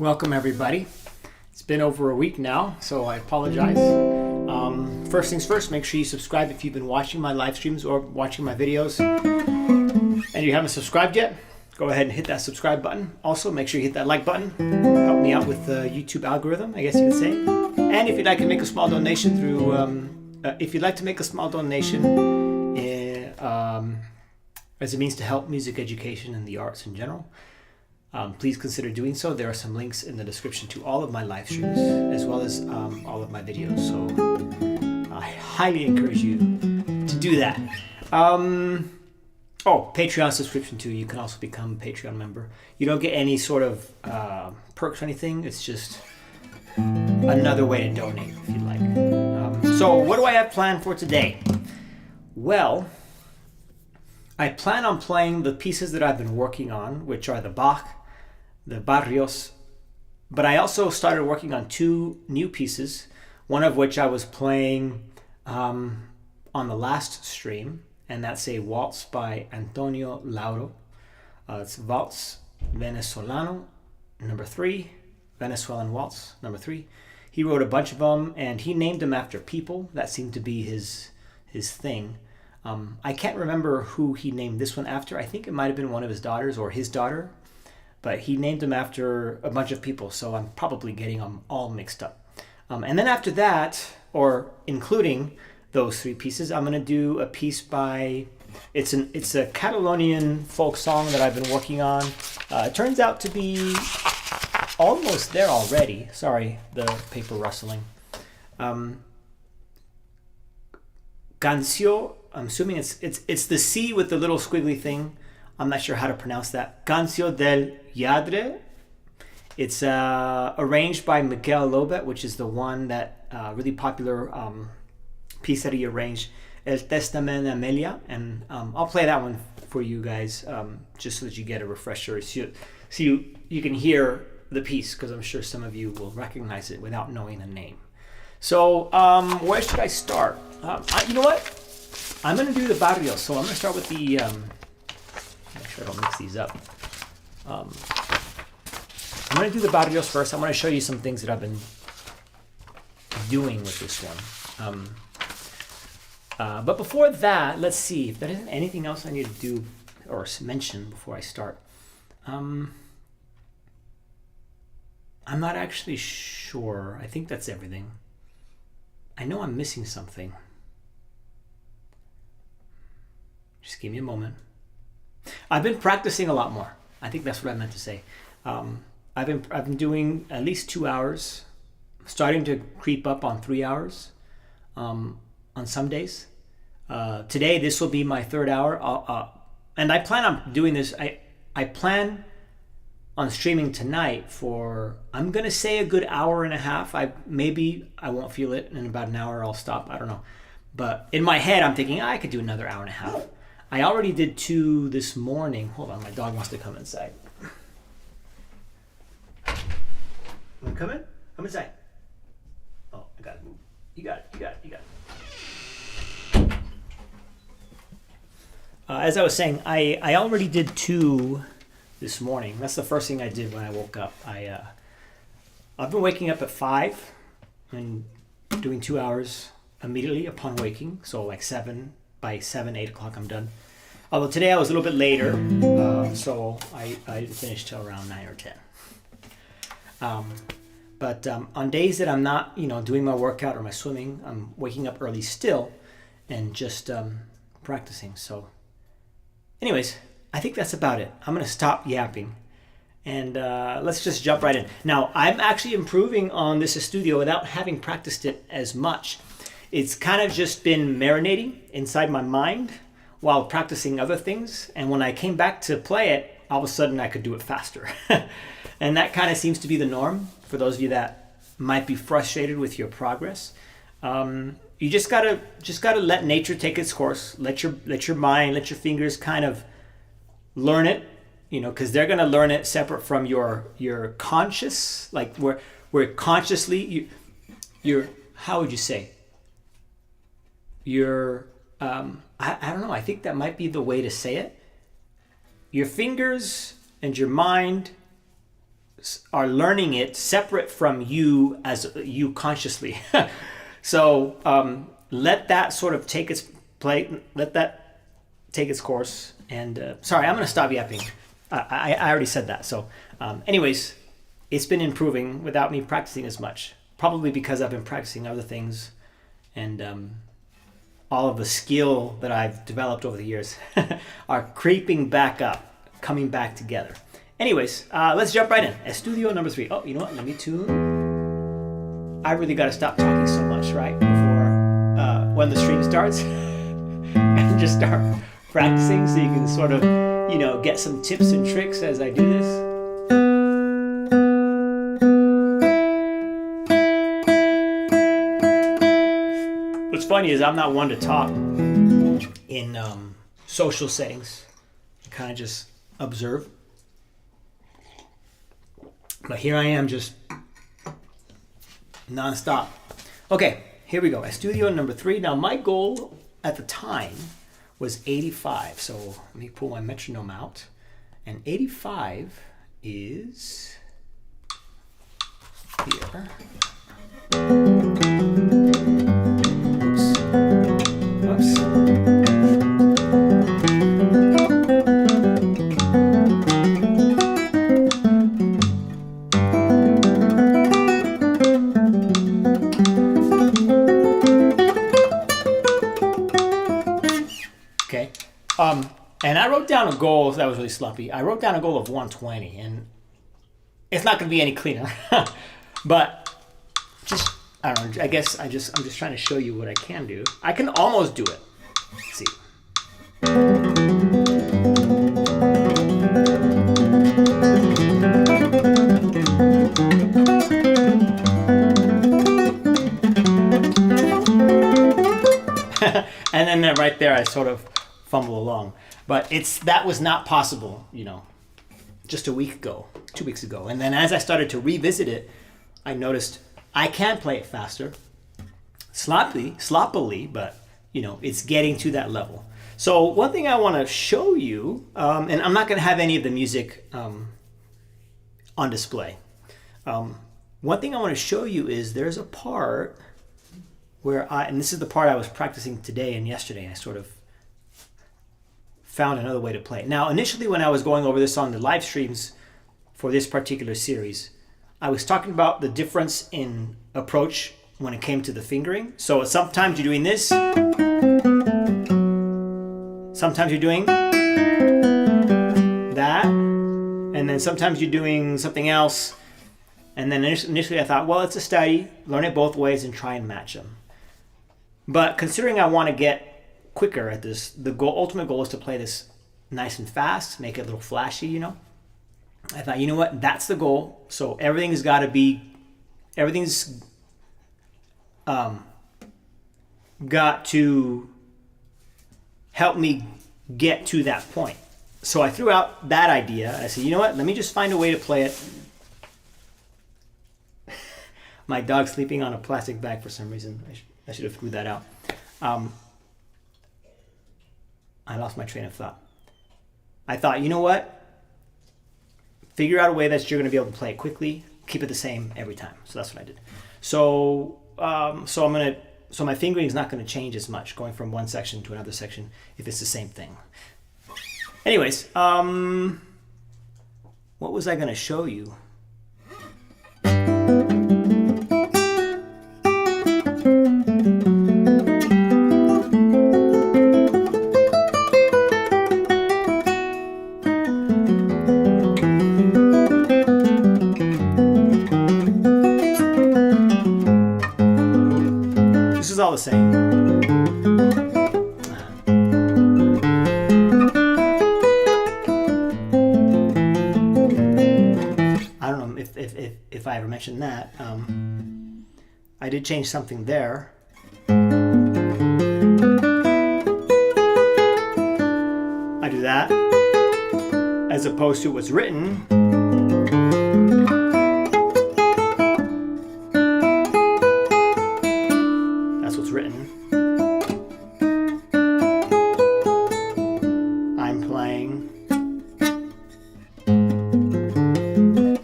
Welcome everybody. It's been over a week now, so I apologize. First things first, make sure you subscribe if you've been watching my live streams or watching my videos and you haven't subscribed yet. Go ahead and hit that subscribe button. Also, make sure you hit that like button. Help me out with the YouTube algorithm, I guess you could say. And if you'd like to make a small donation as a means to help music education and the arts in general, please consider doing so. There are some links in the description to all of my live streams as well as all of my videos. So I highly encourage you to do that. Patreon subscription too. You can also become a Patreon member. You don't get any sort of perks or anything. It's just another way to donate if you'd like. So what do I have planned for today? Well, I plan on playing the pieces that I've been working on, which are the Bach, the Barrios, but I also started working on two new pieces, one of which I was playing on the last stream, and that's a waltz by Antonio Lauro. It's Waltz Venezolano, number 3, Venezuelan Waltz, number 3. He wrote a bunch of them, and he named them after people. That seemed to be his thing. I can't remember who he named this one after. I think it might have been one of his daughters or his daughter, but he named them after a bunch of people, so I'm probably getting them all mixed up. And then after that, or including those 3 pieces, I'm going to do a piece by, it's a Catalonian folk song that I've been working on. It turns out to be almost there already. Sorry, the paper rustling. Cancio, I'm assuming it's the C with the little squiggly thing. I'm not sure how to pronounce that. Cancio del Lladre. It's arranged by Miguel Lobet, which is the one that really popular piece that he arranged, El Testament de Amelia. And I'll play that one for you guys just so that you get a refresher. So you can hear the piece, because I'm sure some of you will recognize it without knowing the name. So where should I start? You know what? I'm going to do the Barrios. So I'm going to start with the... make sure I don't mix these up. I'm going to do the Barrios first. I'm going to show you some things that I've been doing with this one. But before that, let's see if there isn't anything else I need to do or mention before I start. I'm not actually sure. I think that's everything. I know I'm missing something. Just give me a moment. I've been practicing a lot more. I think that's what I meant to say. I've been doing at least 2 hours, starting to creep up on 3 hours on some days. Today, this will be my 3rd hour. And I plan on doing this. I plan on streaming tonight for, I'm going to say, a good hour and a half. Maybe I won't feel it. In about an hour, I'll stop. I don't know. But in my head, I'm thinking I could do another hour and a half. I already did 2 this morning. Hold on, my dog wants to come inside. Want to come in? Come inside. Oh, I got to move. You got it. As I was saying, I already did 2 this morning. That's the first thing I did when I woke up. I've been waking up at 5 and doing 2 hours immediately upon waking. So like 8 o'clock I'm done. Although today I was a little bit later, so I didn't finish till around 9 or 10. But on days that I'm not, doing my workout or my swimming, I'm waking up early still and just practicing. So anyways, I think that's about it. I'm going to stop yapping and let's just jump right in. Now, I'm actually improving on this studio without having practiced it as much. It's kind of just been marinating inside my mind while practicing other things. And when I came back to play it, all of a sudden I could do it faster. And that kind of seems to be the norm for those of you that might be frustrated with your progress. You just gotta let nature take its course. Let your mind, let your fingers kind of learn it, because they're gonna learn it separate from your conscious, like where consciously you're, how would you say? I don't know. I think that might be the way to say it. Your fingers and your mind are learning it separate from you as you consciously. So let that sort of take its play. Let that take its course. And sorry, I'm going to stop yapping. I already said that. So anyways, it's been improving without me practicing as much. Probably because I've been practicing other things, and all of the skill that I've developed over the years are creeping back up, coming back together. Anyways, let's jump right in. Estudio number 3. Oh, you know what? Let me tune. I really got to stop talking so much, right? Before when the stream starts and just start practicing so you can sort of, get some tips and tricks as I do this. What's funny is I'm not one to talk in social settings. I kind of just observe. But here I am just nonstop. Okay, here we go. Estudio number 3. Now my goal at the time was 85. So let me pull my metronome out. And 85 is here. Oops. Okay. And I wrote down a goal that was really sloppy. I wrote down a goal of 120, and it's not going to be any cleaner. But just, I don't know, I guess I'm just trying to show you what I can do. I can almost do it. Let's see. And then right there I sort of fumble along. But that was not possible, just a week ago, 2 weeks ago. And then as I started to revisit it, I noticed I can play it faster, sloppily, but it's getting to that level. So one thing I want to show you, and I'm not going to have any of the music on display. One thing I want to show you is there's a part where and this is the part I was practicing today and yesterday, and I sort of found another way to play it. Now, initially when I was going over this on the live streams for this particular series, I was talking about the difference in approach when it came to the fingering. So sometimes you're doing this. Sometimes you're doing that. And then sometimes you're doing something else. And then initially I thought, well, it's a study. Learn it both ways and try and match them. But considering I want to get quicker at this, the ultimate goal is to play this nice and fast, make it a little flashy, I thought, you know what, that's the goal. So everything's got to help me get to that point. So I threw out that idea. I said, you know what, let me just find a way to play it. My dog's sleeping on a plastic bag for some reason. I should have threw that out. I lost my train of thought. I thought, you know what? Figure out a way that you're going to be able to play it quickly. Keep it the same every time. So that's what I did. So my fingering is not going to change as much going from one section to another section if it's the same thing. Anyways, what was I going to show you? All the same. I don't know if I ever mentioned that. I did change something there. I do that as opposed to what's written.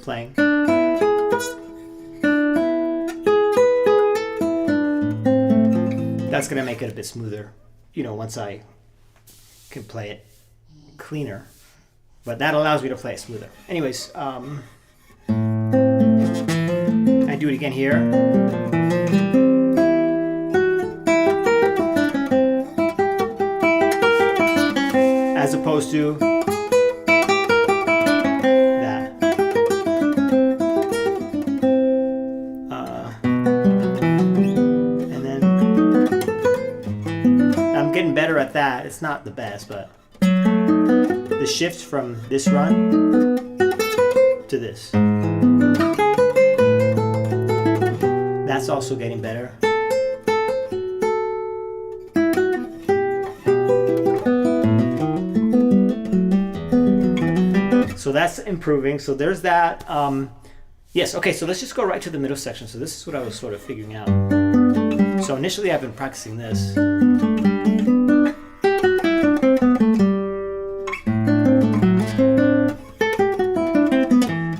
Playing. bit smoother, you know, once I can play it cleaner. But that allows me to play it smoother. Anyways, I do it again here. As opposed to that. And then I'm getting better at that. It's not the best, but the shift from this run to this. That's also getting better. So that's improving. So there's that. Yes, okay, so let's just go right to the middle section. So this is what I was sort of figuring out. So initially I've been practicing this.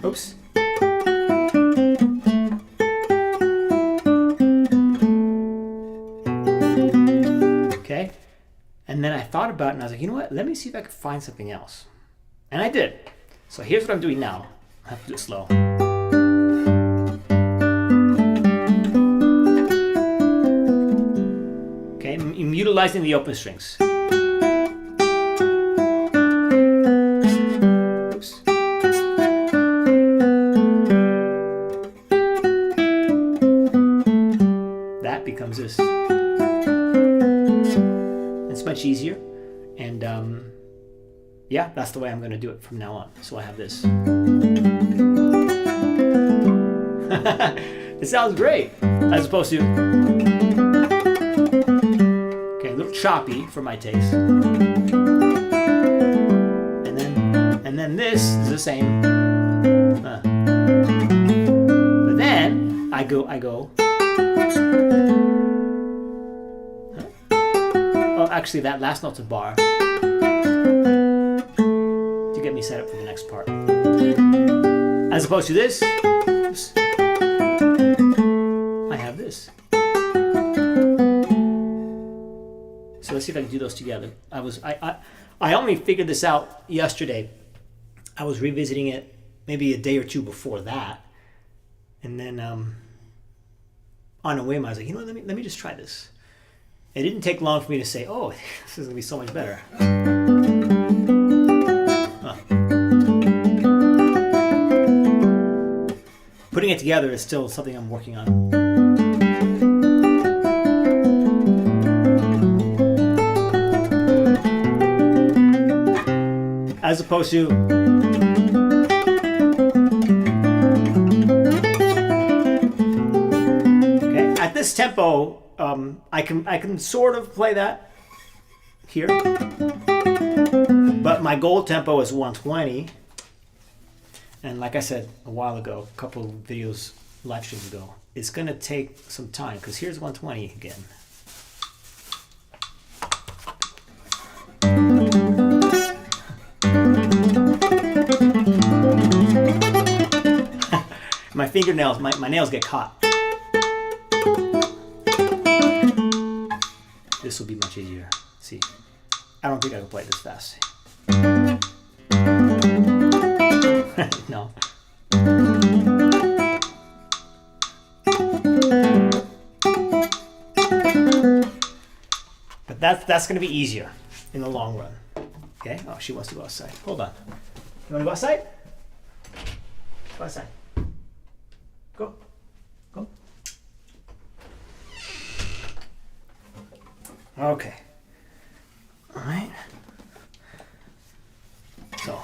Oops. Okay. And then I thought about it and I was like, you know what? Let me see if I could find something else. And I did. So here's what I'm doing now. I have to do it slow. Okay, I'm utilizing the open strings. Oops. That becomes this. It's much easier. And yeah, that's the way I'm going to do it from now on. So I have this. It sounds great. As opposed to... Okay, a little choppy for my taste. And then this is the same. But then I go. Oh, actually that last note's a bar. Get me set up for the next part. As opposed to this, oops, I have this. So let's see if I can do those together. I only figured this out yesterday. I was revisiting it maybe a day or two before that, and then on a whim I was like, you know what, let me just try this. It didn't take long for me to say, oh, this is gonna be so much better. Putting it together is still something I'm working on. As opposed to okay, at this tempo, I can sort of play that here, but my goal tempo is 120. And like I said a while ago, a couple of videos, live streams ago, it's going to take some time because here's 120 again. My fingernails, my nails get caught. This will be much easier. See, I don't think I can play this fast. No. But that's going to be easier in the long run. Okay? Oh, she wants to go outside. Hold on. You want to go outside? Go outside. Go. Go. Okay. All right. So.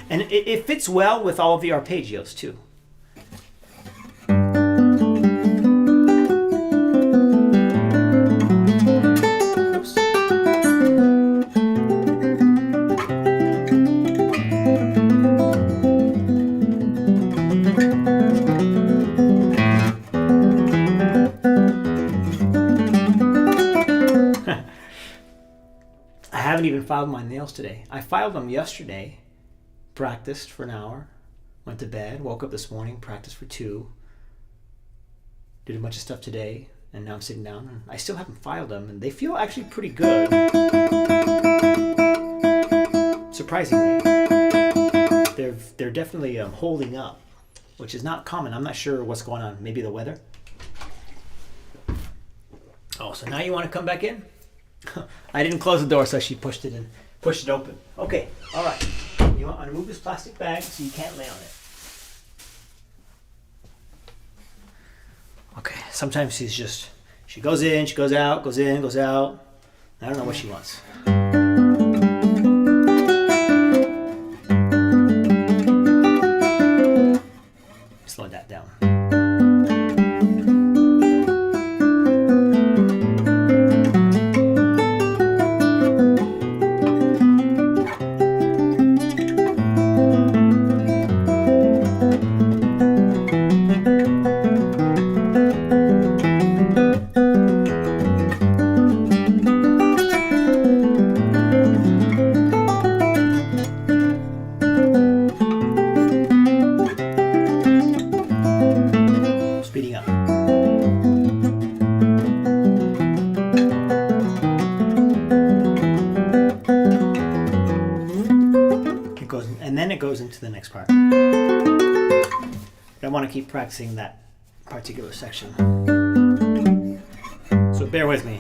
And it fits well with all of the arpeggios too. Oops. I haven't even filed my nails today. I filed them yesterday practiced for an hour, went to bed, woke up this morning, practiced for 2, did a bunch of stuff today, and now I'm sitting down and I still haven't filed them, and they feel actually pretty good. Surprisingly, they're definitely holding up, which is not common. I'm not sure what's going on. Maybe the weather. Oh, so now you want to come back in? I didn't close the door, so she pushed it open. Okay, all right. You want to move this plastic bag so you can't lay on it. Okay, sometimes she goes in, she goes out, goes in, goes out. I don't know what she wants. Slow that down. It goes into the next part. I want to keep practicing that particular section. So bear with me.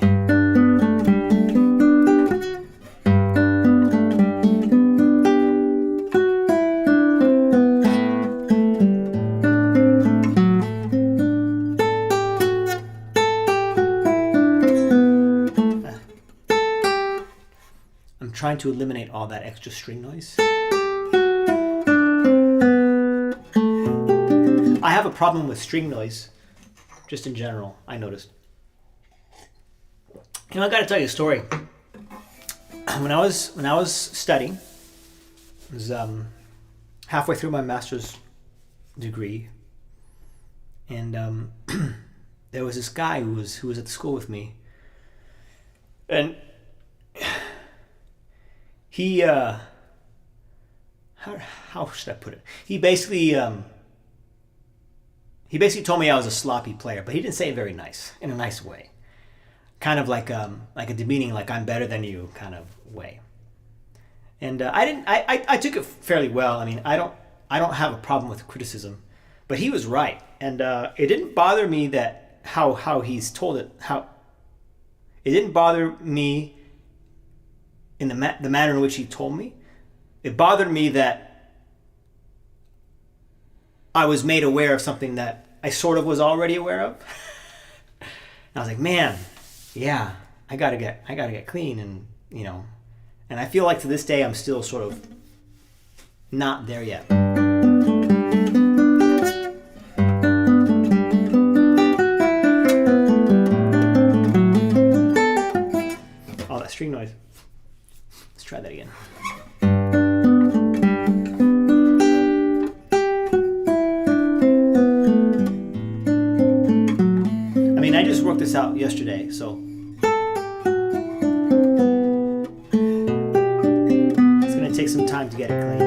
I'm trying to eliminate all that extra string noise. I have a problem with string noise, just in general, I noticed. You know, I gotta tell you a story. When I was studying, I was halfway through my master's degree, and there was this guy who was at the school with me, and he how should I put it? He basically told me I was a sloppy player, but he didn't say it very nice, in a nice way. Kind of like a demeaning, like I'm better than you kind of way. And I took it fairly well. I mean, I don't have a problem with criticism, but he was right. And it didn't bother me that how he's told it, it didn't bother me in the manner in which he told me. It bothered me that I was made aware of something that I sort of was already aware of. And I was like, man, yeah, I gotta get clean, and and I feel like to this day I'm still sort of not there yet. All that string noise. Let's try that again. I just worked this out yesterday, so it's going to take some time to get it clean.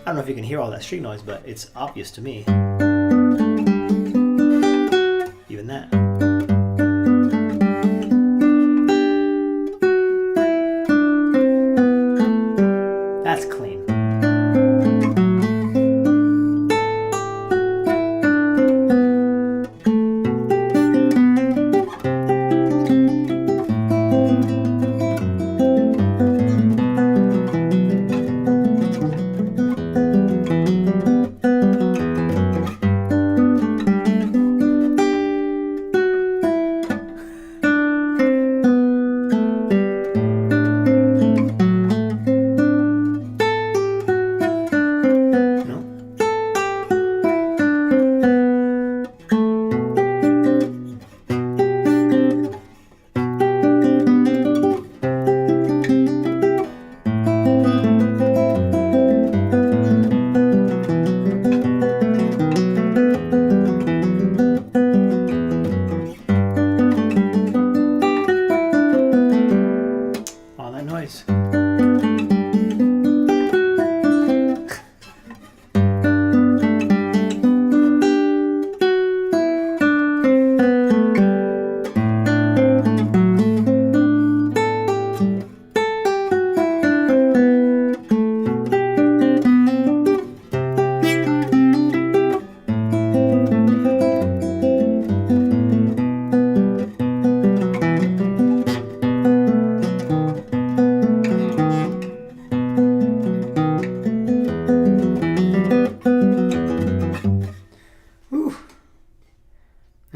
I don't know if you can hear all that string noise, but it's obvious to me. Even that. That's clean.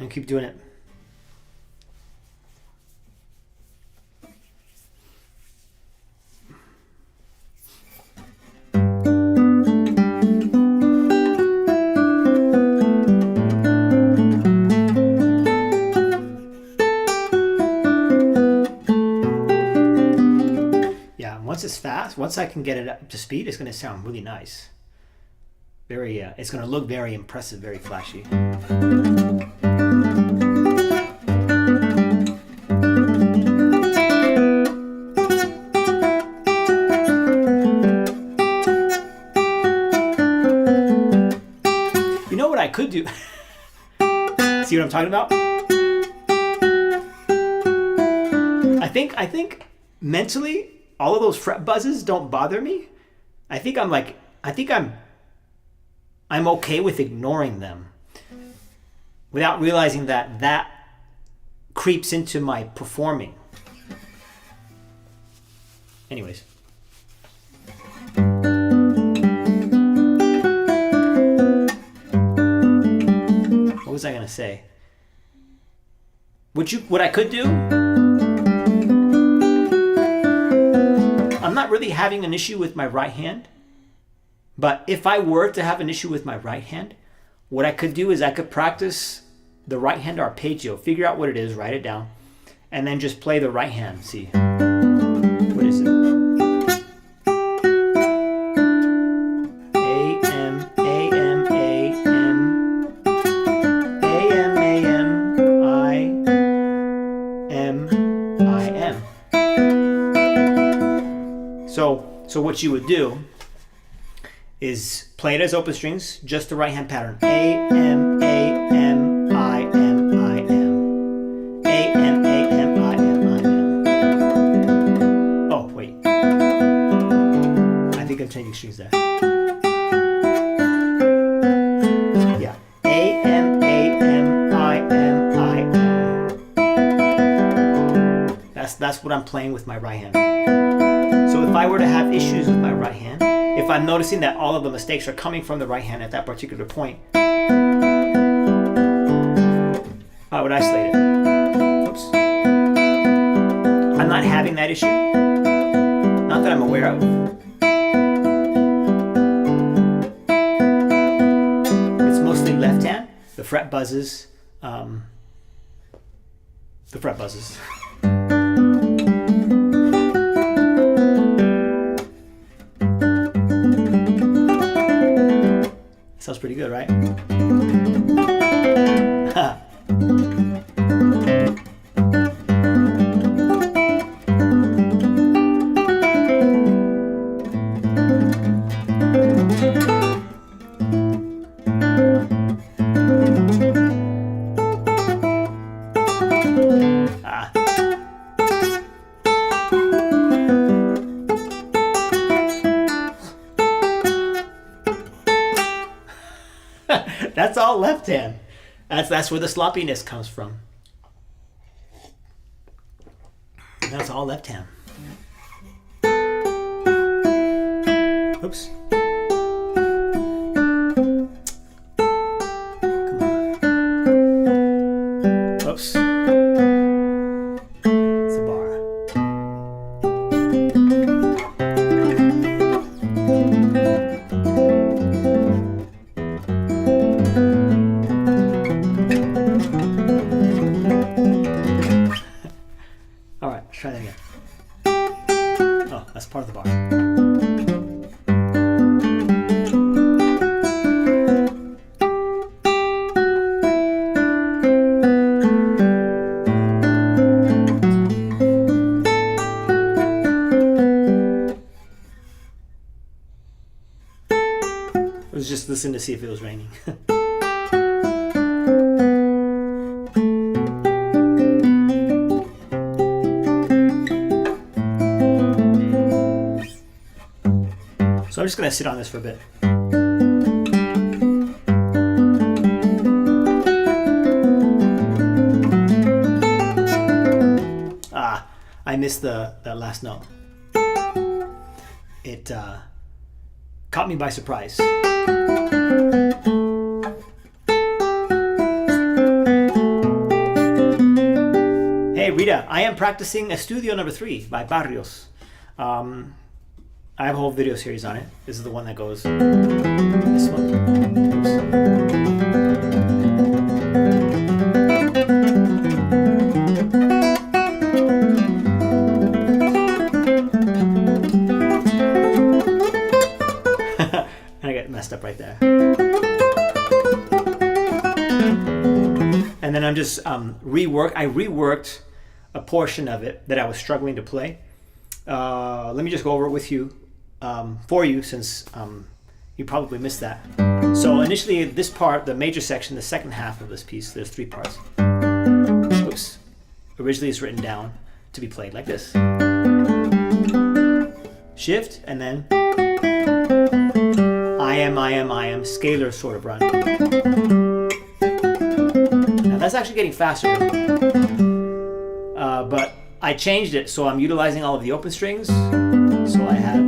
and keep doing it. Once it's fast, once I can get it up to speed, it's going to sound really nice. Very, it's going to look very impressive, very flashy. You know what I could do? See what I'm talking about? I think mentally, all of those fret buzzes don't bother me. I think I'm okay with ignoring them without realizing that creeps into my performing. Anyways. What was I gonna say? What I could do? I'm not really having an issue with my right hand, but if I were to have an issue with my right hand, what I could do is I could practice the right hand arpeggio, figure out what it is, write it down, and then just play the right hand. See, what is it? A, M, A, M, A, M, A, M, A, M, I, M, I, M. So what you would do is play it as open strings, just the right hand pattern. A, M, A, M, I, M, I, M. A, M, A, M, I, M, I, M. Oh, wait. I think I'm changing strings there. Yeah. A, M, A, M, I, M, I, M. That's what I'm playing with my right hand. So if I were to have issues with my right hand, if I'm noticing that all of the mistakes are coming from the right hand at that particular point, I would isolate it. Oops. I'm not having that issue. Not that I'm aware of. It's mostly left hand. The fret buzzes. Sounds pretty good, right? That's all left hand. That's where the sloppiness comes from. That's all left hand. Oops. Come on. Oops. It's a bar. Try that again. Oh, that's part of the bar. I was just listening to see if it was raining. So I'm just going to sit on this for a bit. I missed that last note. It caught me by surprise. Rita, I am practicing Estudio number 3 by Barrios. I have a whole video series on it. This is the one that goes this one. And I get messed up right there. And then I'm just I reworked a portion of it that I was struggling to play. Let me just go over it with you, for you, since you probably missed that. So initially, this part, the major section, the second half of this piece, there's 3 parts. Oops. Originally, it's written down to be played like this. Shift, and then I am, scalar sort of run. Now that's actually getting faster. But I changed it, so I'm utilizing all of the open strings. So I have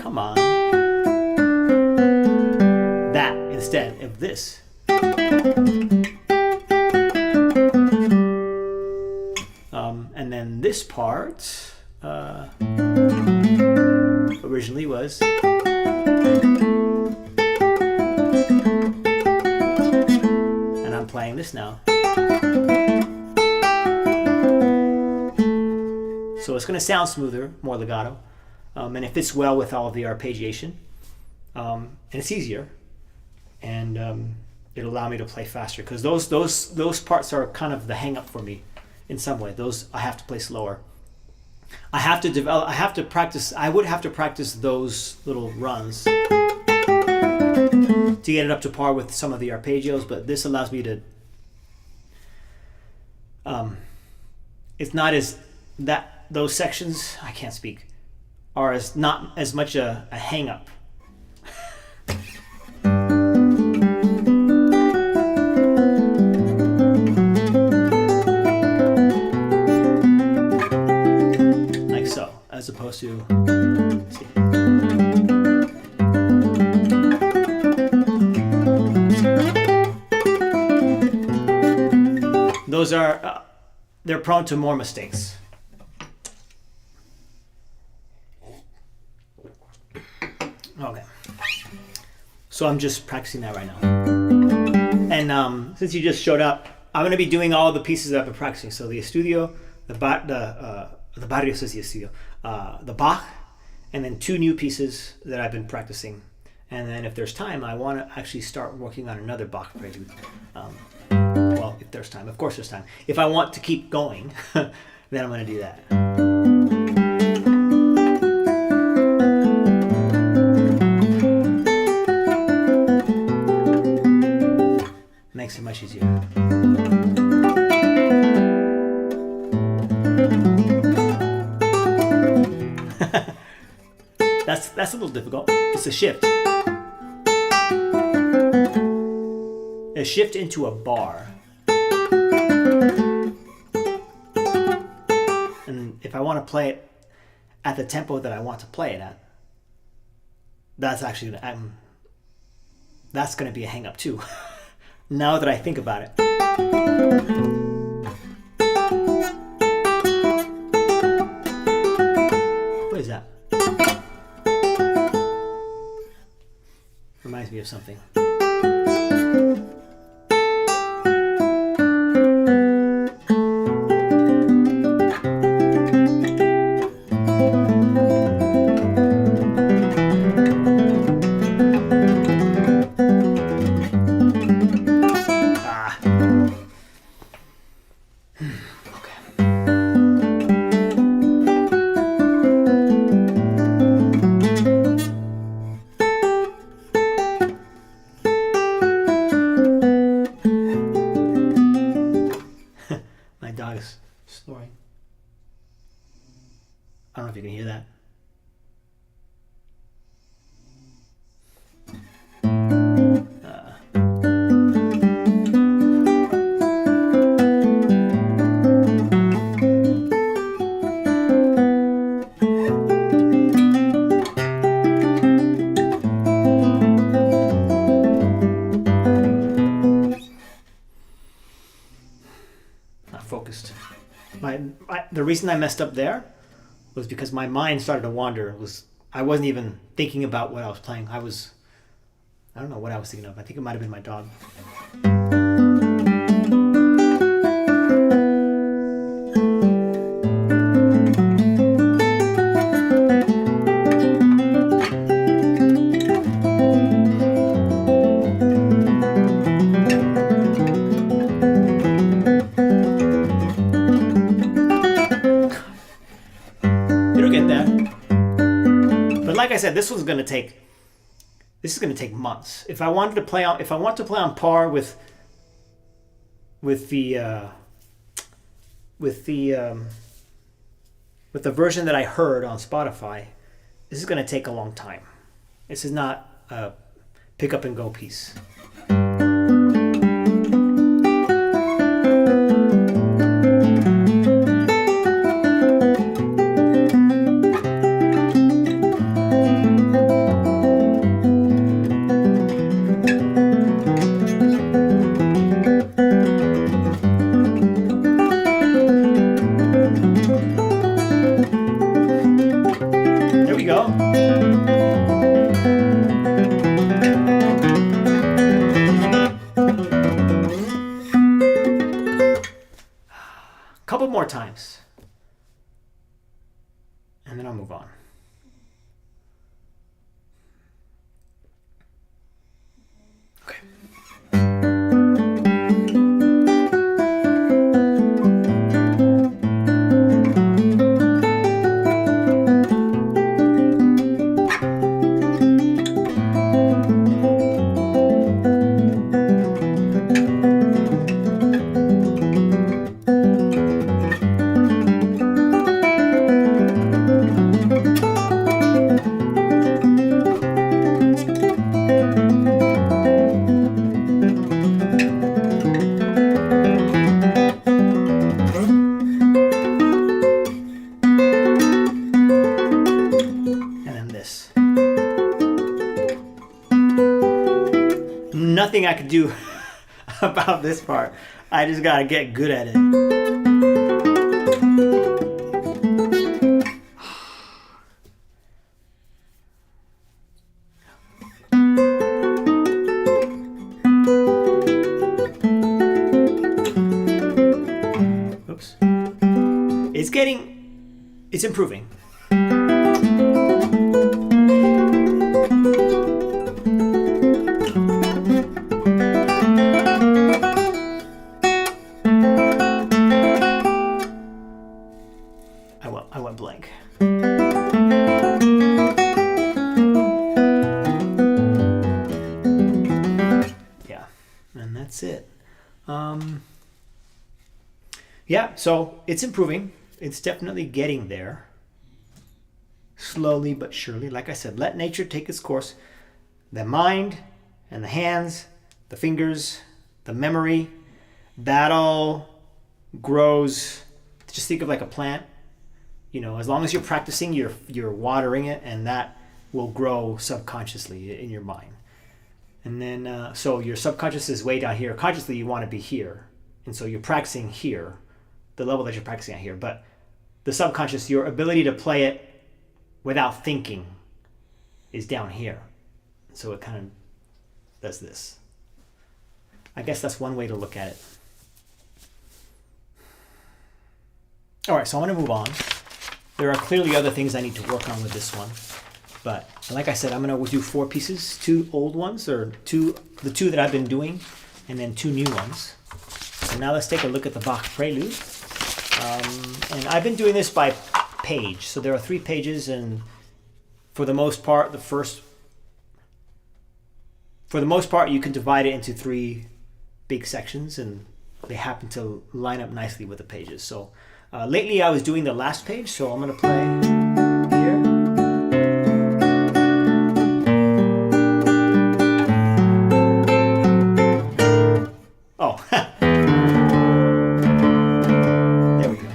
come on, that instead of this. And then this part originally was. Playing this now. So it's going to sound smoother, more legato, and it fits well with all of the arpeggiation, and it's easier, and it'll allow me to play faster, because those parts are kind of the hang up for me in some way. Those I have to play slower. I would have to practice those little runs to get it up to par with some of the arpeggios, but this allows me to it's not as that those sections, I can't speak, are as not as much a hang up. Like so, as opposed to see. Those are, they're prone to more mistakes. Okay. So I'm just practicing that right now. And since you just showed up, I'm going to be doing all the pieces that I've been practicing. So the Estudio, the Barrios is the Estudio, the Bach, and then 2 new pieces that I've been practicing. And then if there's time, I want to actually start working on another Bach prelude. Well, if there's time. Of course there's time. If I want to keep going, then I'm going to do that. Makes it much easier. That's a little difficult. It's a shift. A shift into a bar. And if I want to play it at the tempo that I want to play it at, that's actually that's going to be a hang up too. Now that I think about it. What is that? Reminds me of something. the reason I messed up there was because my mind started to wander. I wasn't even thinking about what I was playing. I don't know what I was thinking of. I think it might have been my dog. Like I said, this is going to take months. If I want to play on par with the version that I heard on Spotify, this is going to take a long time. This is not a pick up and go piece. Couple more times, and then I'll move on. Okay. Nothing I could do about this part. I just gotta get good at it. Oops. It's improving. I went blank. Yeah, and that's it. Yeah, so it's improving. It's definitely getting there. Slowly but surely. Like I said, let nature take its course. The mind and the hands, the fingers, the memory, that all grows. Just think of like a plant. You know, as long as you're practicing, you're watering it, and that will grow subconsciously in your mind. And then, so your subconscious is way down here. Consciously, you want to be here. And so you're practicing here, the level that you're practicing at here. But the subconscious, your ability to play it without thinking is down here. So it kind of does this. I guess that's one way to look at it. All right, so I want to move on. There are clearly other things I need to work on with this one. But like I said, I'm going to do 4 pieces, 2 old ones, or the two that I've been doing, and then 2 new ones. So now let's take a look at the Bach Prelude. And I've been doing this by page. So there are 3 pages, and for the most part, you can divide it into 3 big sections, and they happen to line up nicely with the pages. So lately I was doing the last page, so I'm going to play here. Oh, there we go.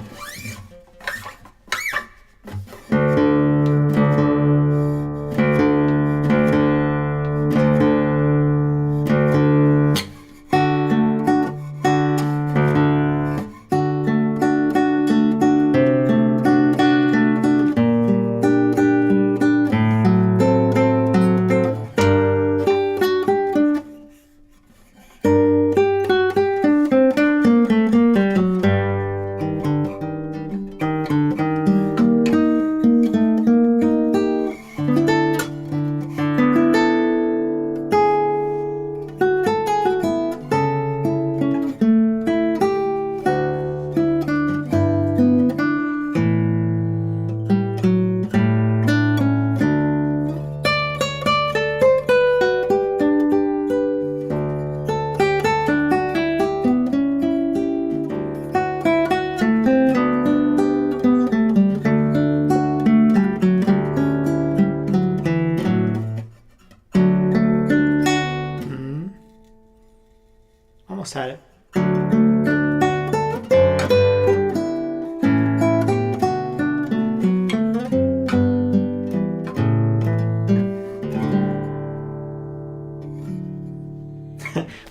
Almost had it.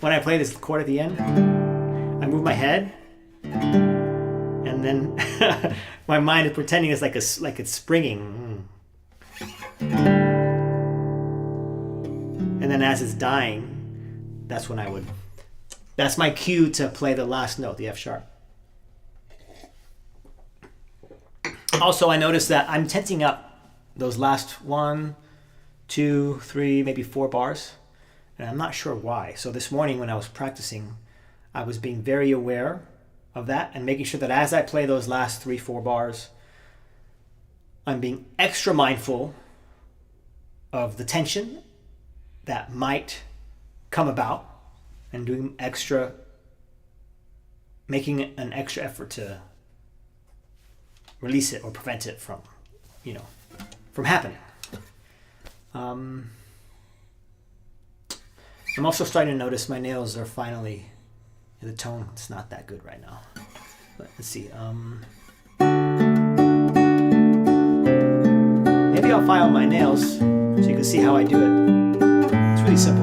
When I play this chord at the end, I move my head, and then my mind is pretending it's like it's springing. And then as it's dying, that's when that's my cue to play the last note, the F sharp. Also, I noticed that I'm tensing up those last 1, 2, 3, maybe 4 bars. And I'm not sure why. So this morning when I was practicing, I was being very aware of that and making sure that as I play those last 3, 4 bars, I'm being extra mindful of the tension that might come about and making an extra effort to release it or prevent it from happening. I'm also starting to notice my nails are finally, the tone, it's not that good right now. But let's see. Maybe I'll file my nails so you can see how I do it. It's really simple.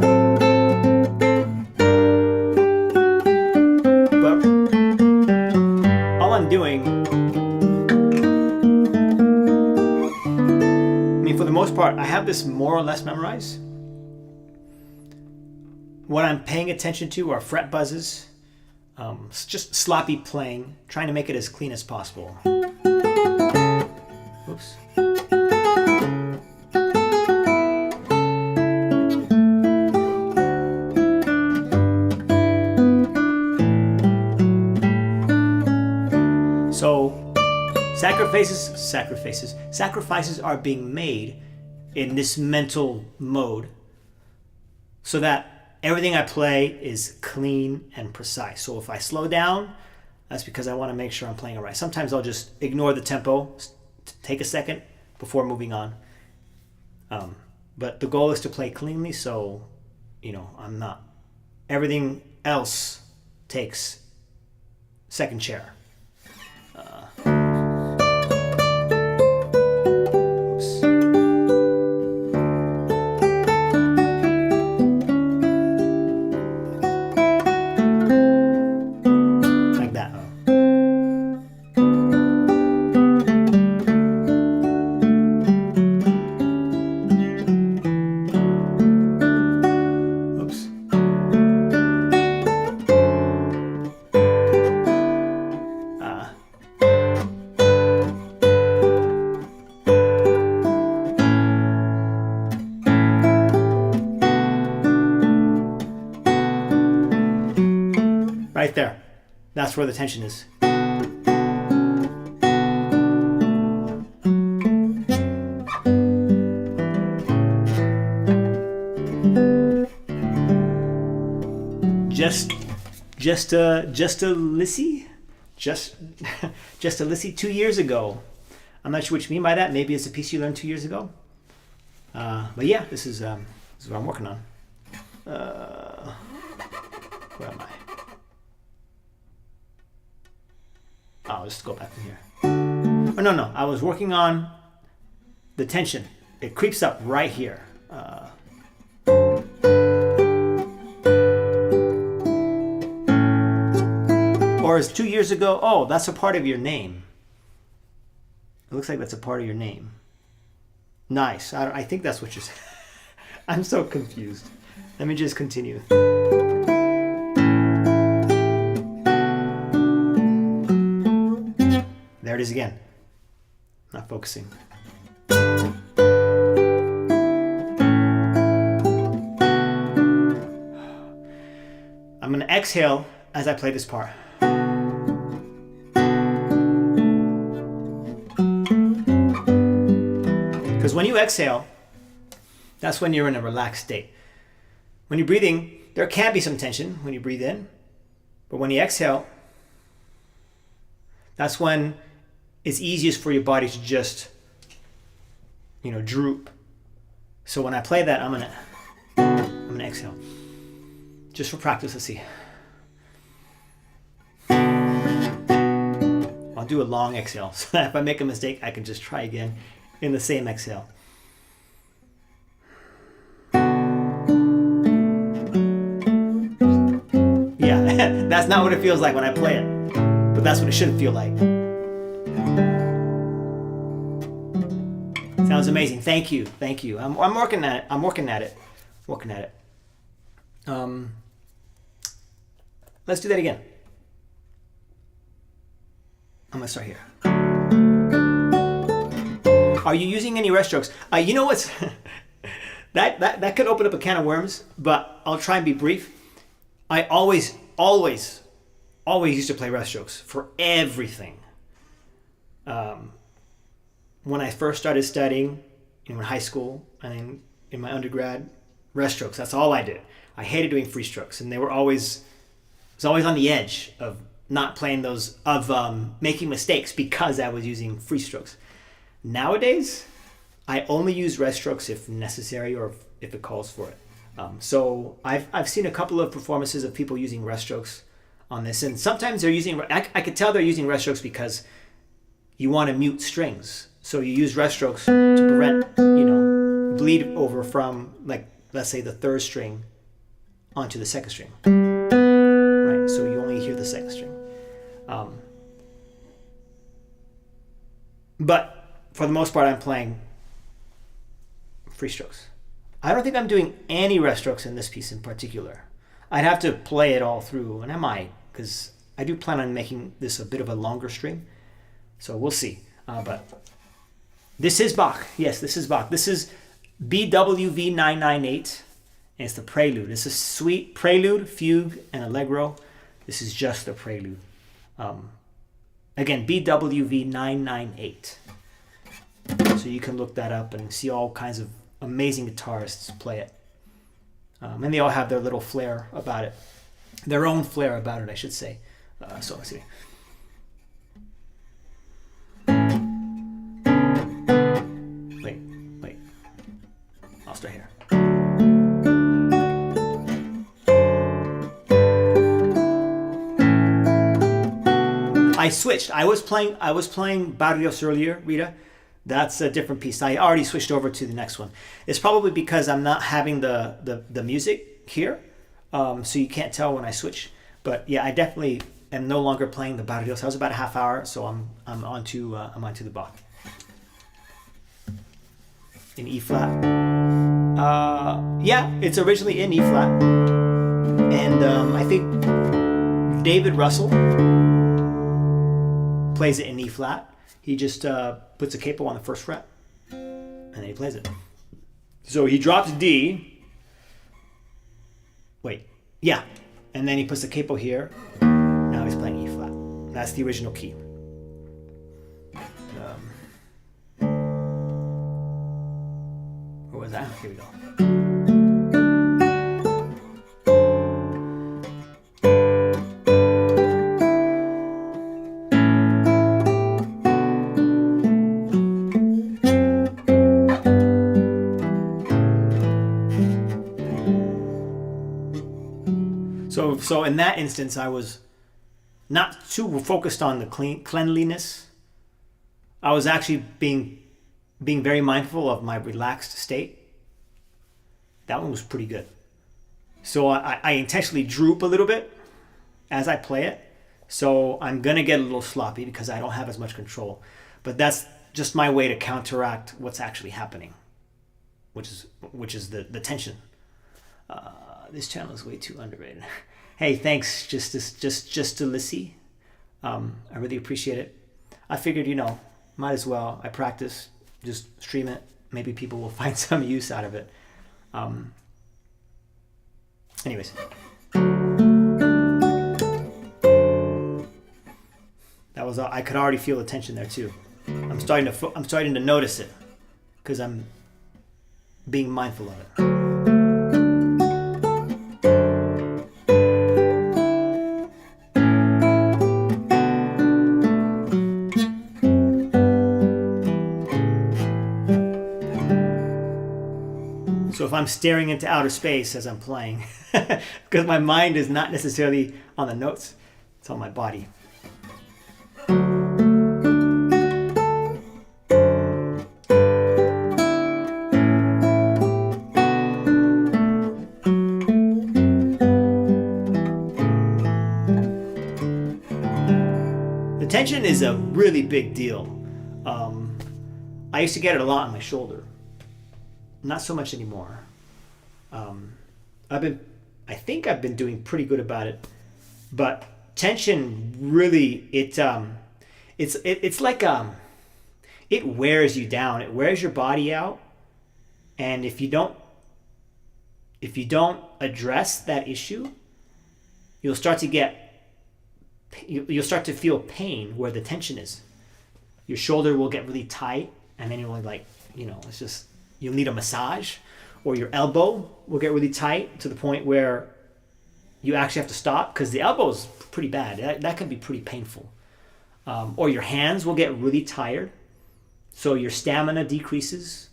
But all I'm doing, I mean, for the most part, I have this more or less memorized. What I'm paying attention to are fret buzzes, just sloppy playing, trying to make it as clean as possible. Oops. So sacrifices are being made in this mental mode so that everything I play is clean and precise. So if I slow down, that's because I want to make sure I'm playing it right. Sometimes I'll just ignore the tempo, take a second before moving on. But the goal is to play cleanly, so I'm not. Everything else takes second chair. Right there. That's where the tension is. Just a Lissy 2 years ago. I'm not sure what you mean by that. Maybe it's a piece you learned 2 years ago. But yeah, this is what I'm working on. Where am I? I'll just go back in here. Oh, no. I was working on the tension. It creeps up right here. Or as 2 years ago, oh, that's a part of your name. It looks like that's a part of your name. Nice. I think that's what you're saying. I'm so confused. Let me just continue. There it is again. Not focusing. I'm going to exhale as I play this part. Because when you exhale, that's when you're in a relaxed state. When you're breathing, there can be some tension when you breathe in. But when you exhale, that's when it's easiest for your body to just, droop. So when I play that, I'm gonna exhale. Just for practice, let's see. do a long exhale. So that if I make a mistake, I can just try again in the same exhale. Yeah, that's not what it feels like when I play it, but that's what it should feel like. Sounds amazing. Thank you. Thank you. I'm working at it. I'm working at it. Working at it. Let's do that again. I'm gonna start here. Are you using any rest strokes? You know what's that could open up a can of worms, but I'll try and be brief. I always used to play rest strokes for everything. When I first started studying, in high school and then in my undergrad, rest strokes. That's all I did. I hated doing free strokes, and I was always on the edge of not playing those, of making mistakes because I was using free strokes. Nowadays, I only use rest strokes if necessary or if it calls for it. So I've seen a couple of performances of people using rest strokes on this, and sometimes they're using. I could tell they're using rest strokes because you want to mute strings, so you use rest strokes to prevent bleed over from, like, let's say the third string onto the second string, right? So you only hear the second string. But for the most part, I'm playing free strokes. I don't think I'm doing any rest strokes in this piece in particular. I'd have to play it all through, and I might, because I do plan on making this a bit of a longer string. So we'll see. But this is Bach. Yes, this is Bach. This is BWV 998, and it's the prelude. It's a suite prelude, fugue, and allegro. This is just the prelude. Again, BWV 998. So you can look that up and see all kinds of amazing guitarists play it. And they all have their little flair about it. Their own flair about it, I should say. So let's see. Wait. I'll start here. I switched. I was playing Barrios earlier, Rita. That's a different piece. I already switched over to the next one. It's probably because I'm not having the music here, so you can't tell when I switch. But yeah, I definitely am no longer playing the Barrios. I was about a half hour, so I'm onto the Bach in E flat. Yeah, it's originally in E flat, and I think David Russell plays it in E flat. He just puts a capo on the first fret, and then he plays it. So he drops D. Yeah. And then he puts the capo here. Now he's playing E flat. That's the original key. Where was that? Here we go. So in that instance, I was not too focused on the cleanliness. I was actually being very mindful of my relaxed state. That one was pretty good. So I intentionally droop a little bit as I play it. So I'm going to get a little sloppy because I don't have as much control. But that's just my way to counteract what's actually happening, which is the tension. This channel is way too underrated. Hey, thanks, just to Lissy. I really appreciate it. I figured, might as well. I practice, just stream it. Maybe people will find some use out of it. Anyways. That was I could already feel the tension there too. I'm starting to notice it because I'm being mindful of it. So if I'm staring into outer space as I'm playing, because my mind is not necessarily on the notes, it's on my body. So if I'm staring into outer space as I'm playing, because my mind is not necessarily on the notes, it's on my body. So if I'm staring into outer space as I'm playing, because my mind is not necessarily on the notes, it's on my body. So if I'm staring into outer space as I'm playing, because my mind is not necessarily on the notes, it's on my body. So if I'm staring into outer space as I'm playing, because my mind is not necessarily on the notes, it's on my body. So if I'm staring into outer space as I'm playing, because my mind is not necessarily on the notes, it's on my body. tension is a really big deal. I used to get it a lot on my shoulder. Not so much anymore. I think I've been doing pretty good about it, but tension really, it's like, it wears you down. It wears your body out. And if you don't address that issue, you'll start to feel pain where the tension is. Your shoulder will get really tight, and then you'll it's just, you'll need a massage, or your elbow will get really tight to the point where you actually have to stop, because the elbow is pretty bad. That can be pretty painful. Or your hands will get really tired, so your stamina decreases.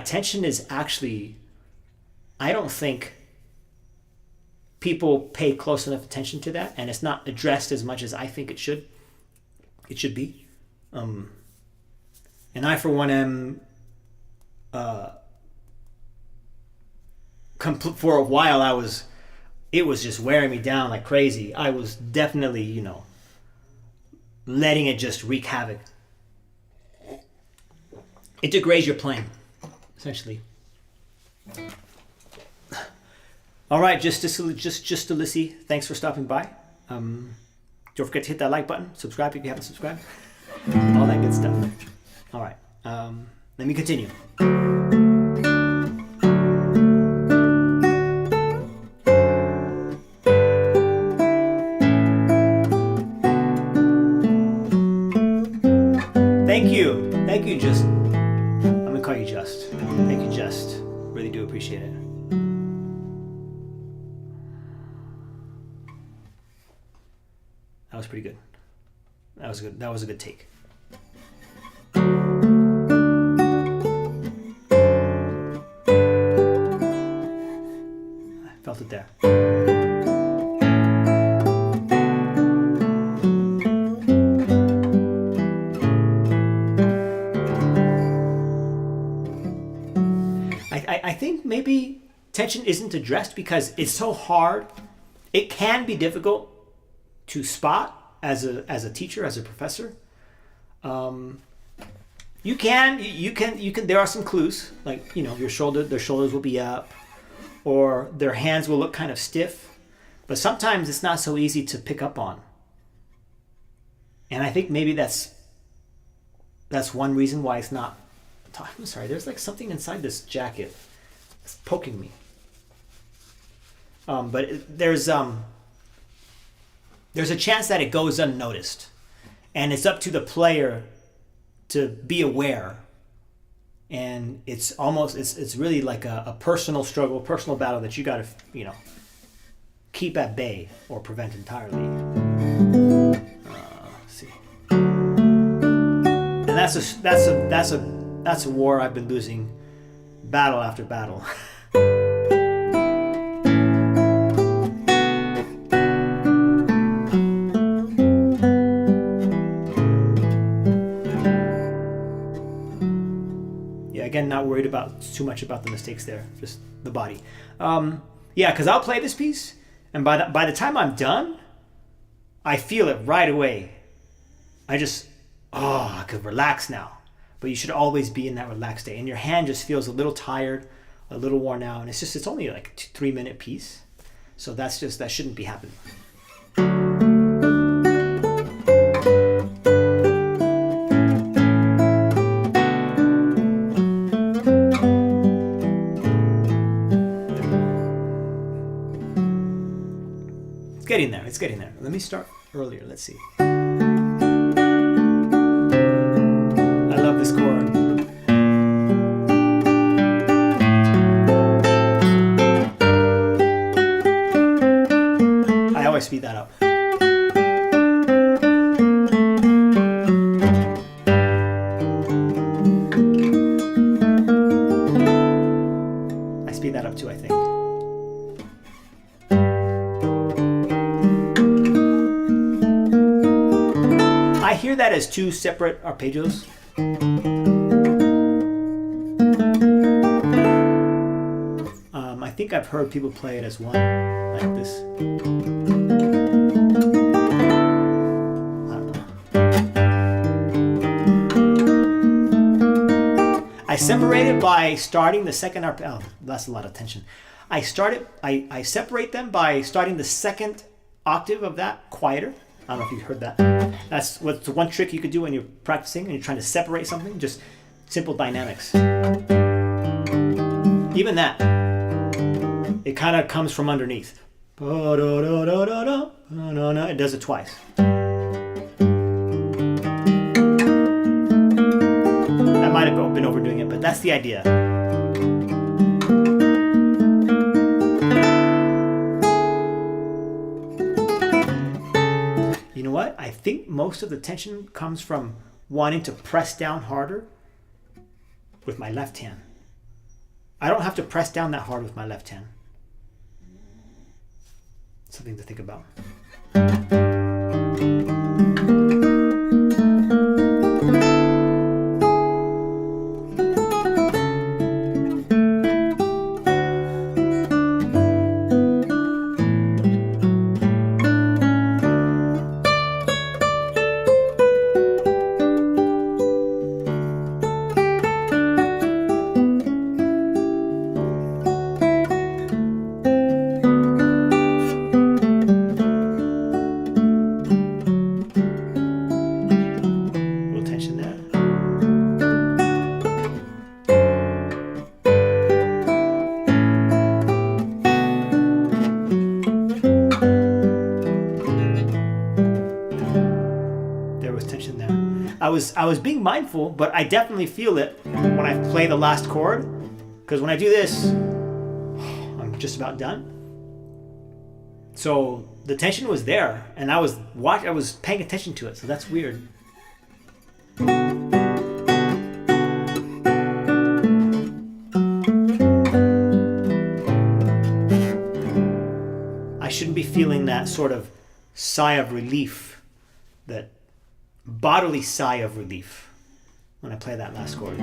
Tension is actually, I don't think people pay close enough attention to that, and it's not addressed as much as I think it should be. And I, for one, am for a while it was just wearing me down like crazy. I was definitely, letting it just wreak havoc. It degrades your playing, essentially. All right, just Lissy, thanks for stopping by. Don't forget to hit that like button, subscribe if you haven't subscribed, all that good stuff. All right, let me continue. Thank you, Just. I'm gonna call you Just. Thank you, Just. Really do appreciate it. That was pretty good. That was good. That was a good take. I felt it there. I think maybe tension isn't addressed because it's so hard. It can be difficult to spot as a teacher, as a professor. You can. There are some clues, like their shoulders will be up, or their hands will look kind of stiff. But sometimes it's not so easy to pick up on. And I think maybe that's one reason why it's not. I'm sorry. There's like something inside this jacket. It's poking me. But there's a chance that it goes unnoticed, and it's up to the player to be aware. And it's really like a personal struggle, personal battle that you got to keep at bay or prevent entirely. Let's see. And that's a war I've been losing, battle after battle. Again, not worried too much about the mistakes there, just the body. Because I'll play this piece, and by the time I'm done, I feel it right away. I could relax now. But you should always be in that relaxed state, and your hand just feels a little tired, a little worn out, and it's only like a 3-minute piece, so that shouldn't be happening. It's getting there. Let me start earlier. Let's see. I love this chord. I always speed that up. I speed that up too, I think. I hear that as 2 separate arpeggios. I think I've heard people play it as one, like this. I separate it by starting the second arpeggio. Oh, that's a lot of tension. I separate them by starting the second octave of that quieter. I don't know if you heard that. That's what's the one trick you could do when you're practicing and you're trying to separate something. Just simple dynamics. Even that, it kind of comes from underneath. It does it twice. I might have been overdoing it, but that's the idea. You know what? I think most of the tension comes from wanting to press down harder with my left hand. I don't have to press down that hard with my left hand. Something to think about. I was being mindful, but I definitely feel it when I play the last chord, because when I do this, I'm just about done. So the tension was there, and I was paying attention to it, so that's weird. I shouldn't be feeling that sort of sigh of relief, that bodily sigh of relief when I play that last chord.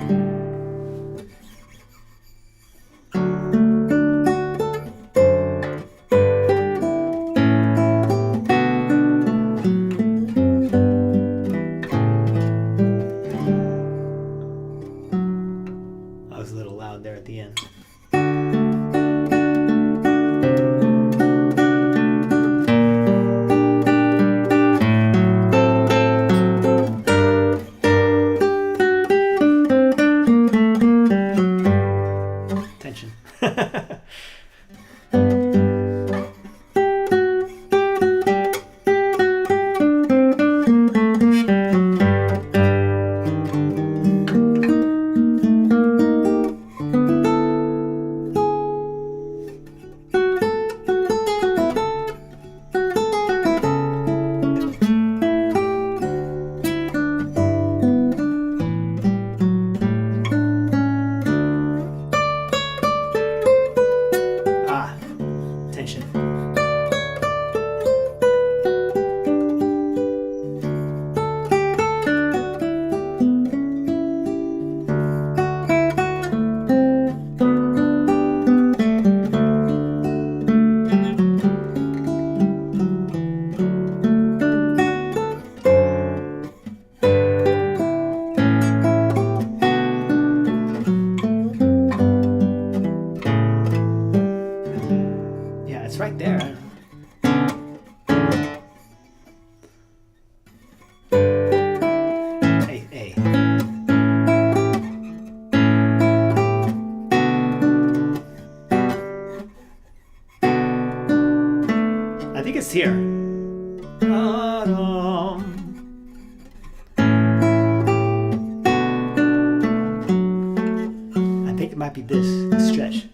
I was a little loud there at the end. Right there. A. I think it's here. I think it might be this stretch.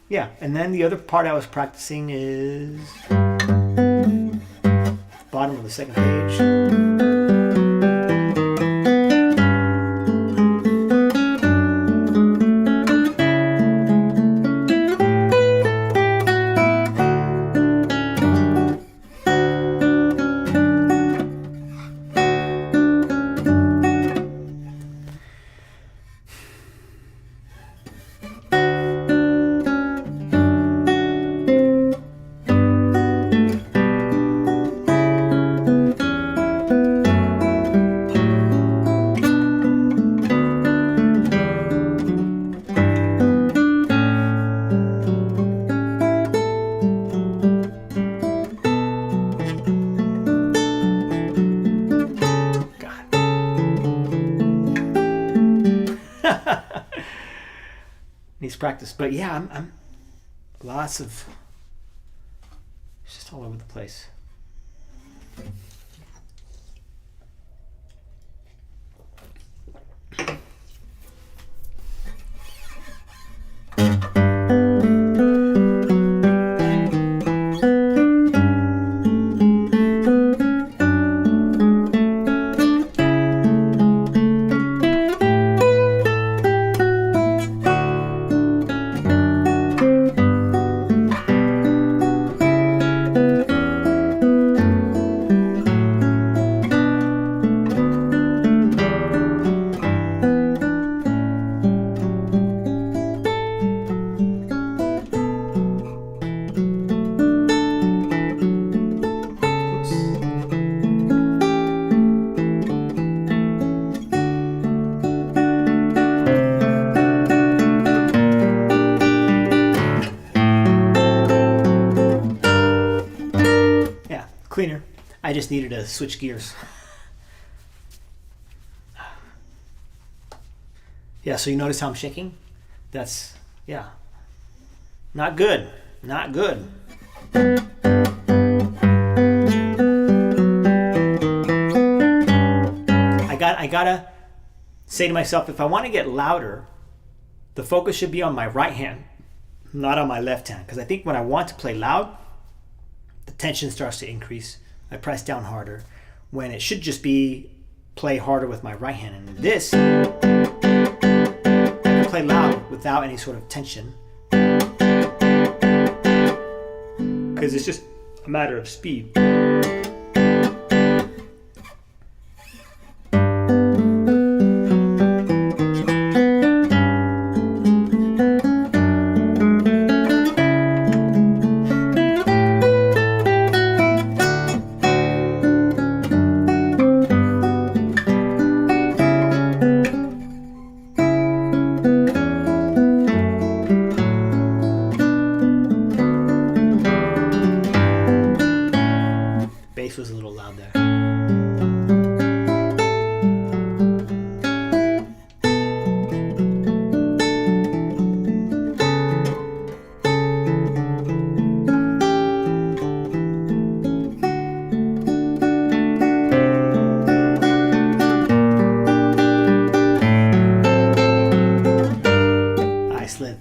Yeah, and then the other part I was practicing is bottom of the second page. takes practice. But yeah, I'm lots of, it's just all over the place. Cleaner. I just needed to switch gears. Yeah, so you notice how I'm shaking? That's, yeah. Not good. Not good. I gotta say to myself, if I want to get louder, the focus should be on my right hand, not on my left hand. Because I think when I want to play loud, the tension starts to increase. I press down harder when it should just be play harder with my right hand. And this, I can play loud without any sort of tension. Because it's just a matter of speed. Was a little loud there. I slid.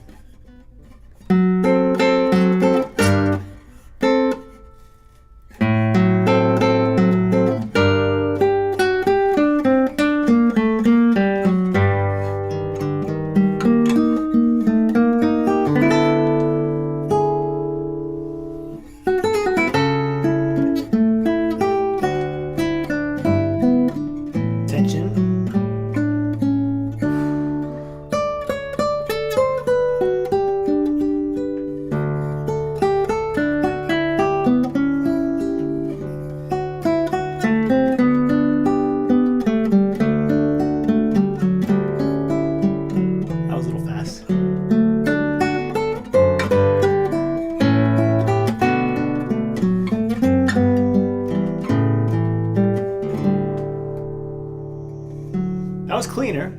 That was cleaner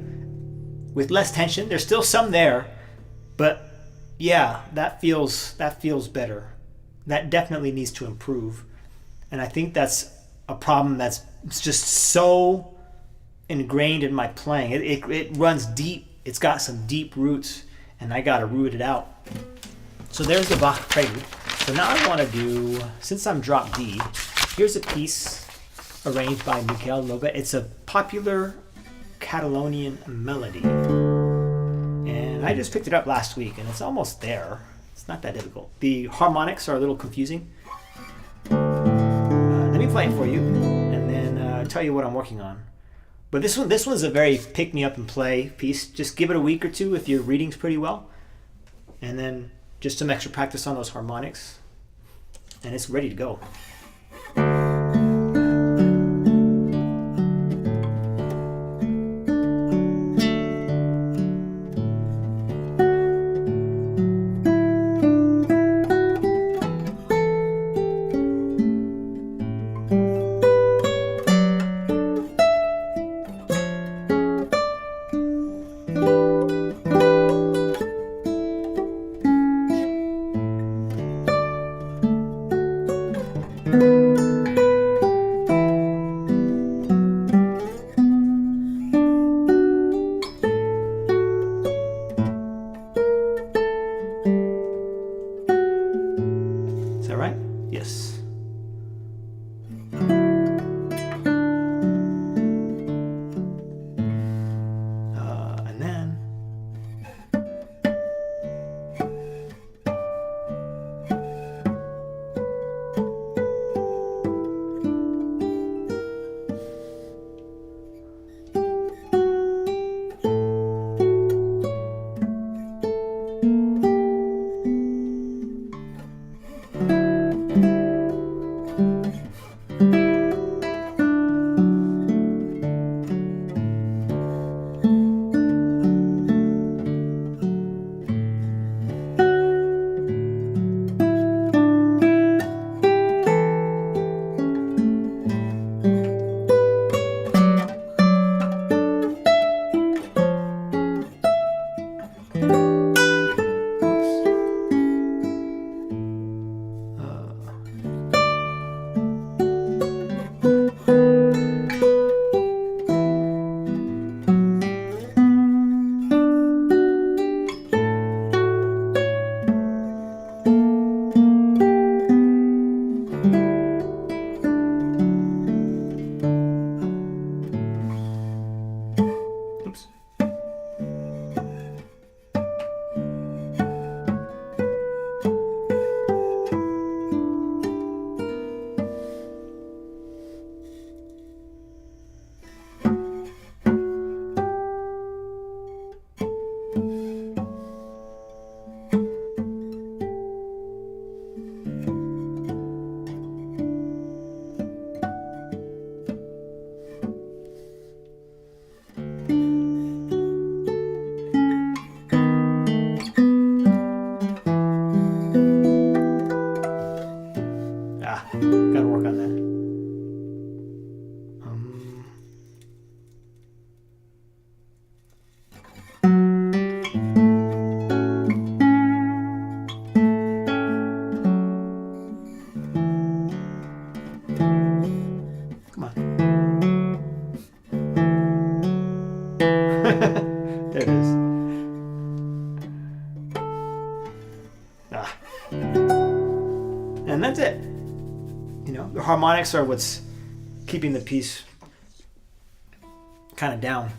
with less tension. There's still some there, but yeah, that feels better. That definitely needs to improve. And I think that's a problem that's just so ingrained in my playing. It runs deep. It's got some deep roots, and I got to root it out. So there's the Bach Prelude. So now I want to do, since I'm drop D, here's a piece arranged by Miquel Llobet. It's a popular Catalonian melody. And I just picked it up last week, and it's almost there. It's not that difficult. The harmonics are a little confusing. Let me play it for you, and then tell you what I'm working on. But this one's a very pick me up and play piece. Just give it a week or two if your reading's pretty well, and then just some extra practice on those harmonics, and it's ready to go. Gotta work on that. Come on. There it is. And that's it. You know, the harmonics are what's keeping the piece kind of down.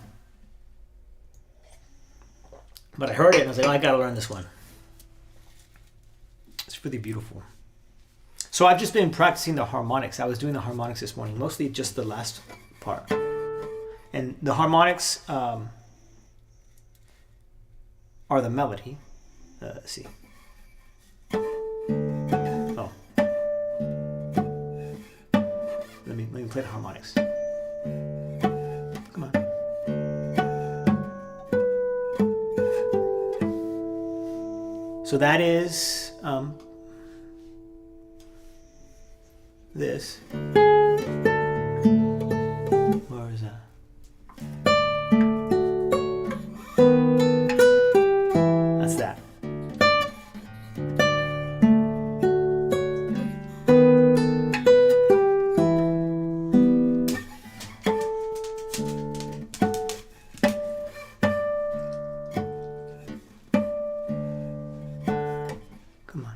But I heard it and I was like, oh, I gotta learn this one. It's really beautiful. So I've just been practicing the harmonics. I was doing the harmonics this morning, mostly just the last part. And the harmonics are the melody. Let's see. Oh. Let me play the harmonics. Come on. So that is this. Where is that? That's that. Come on.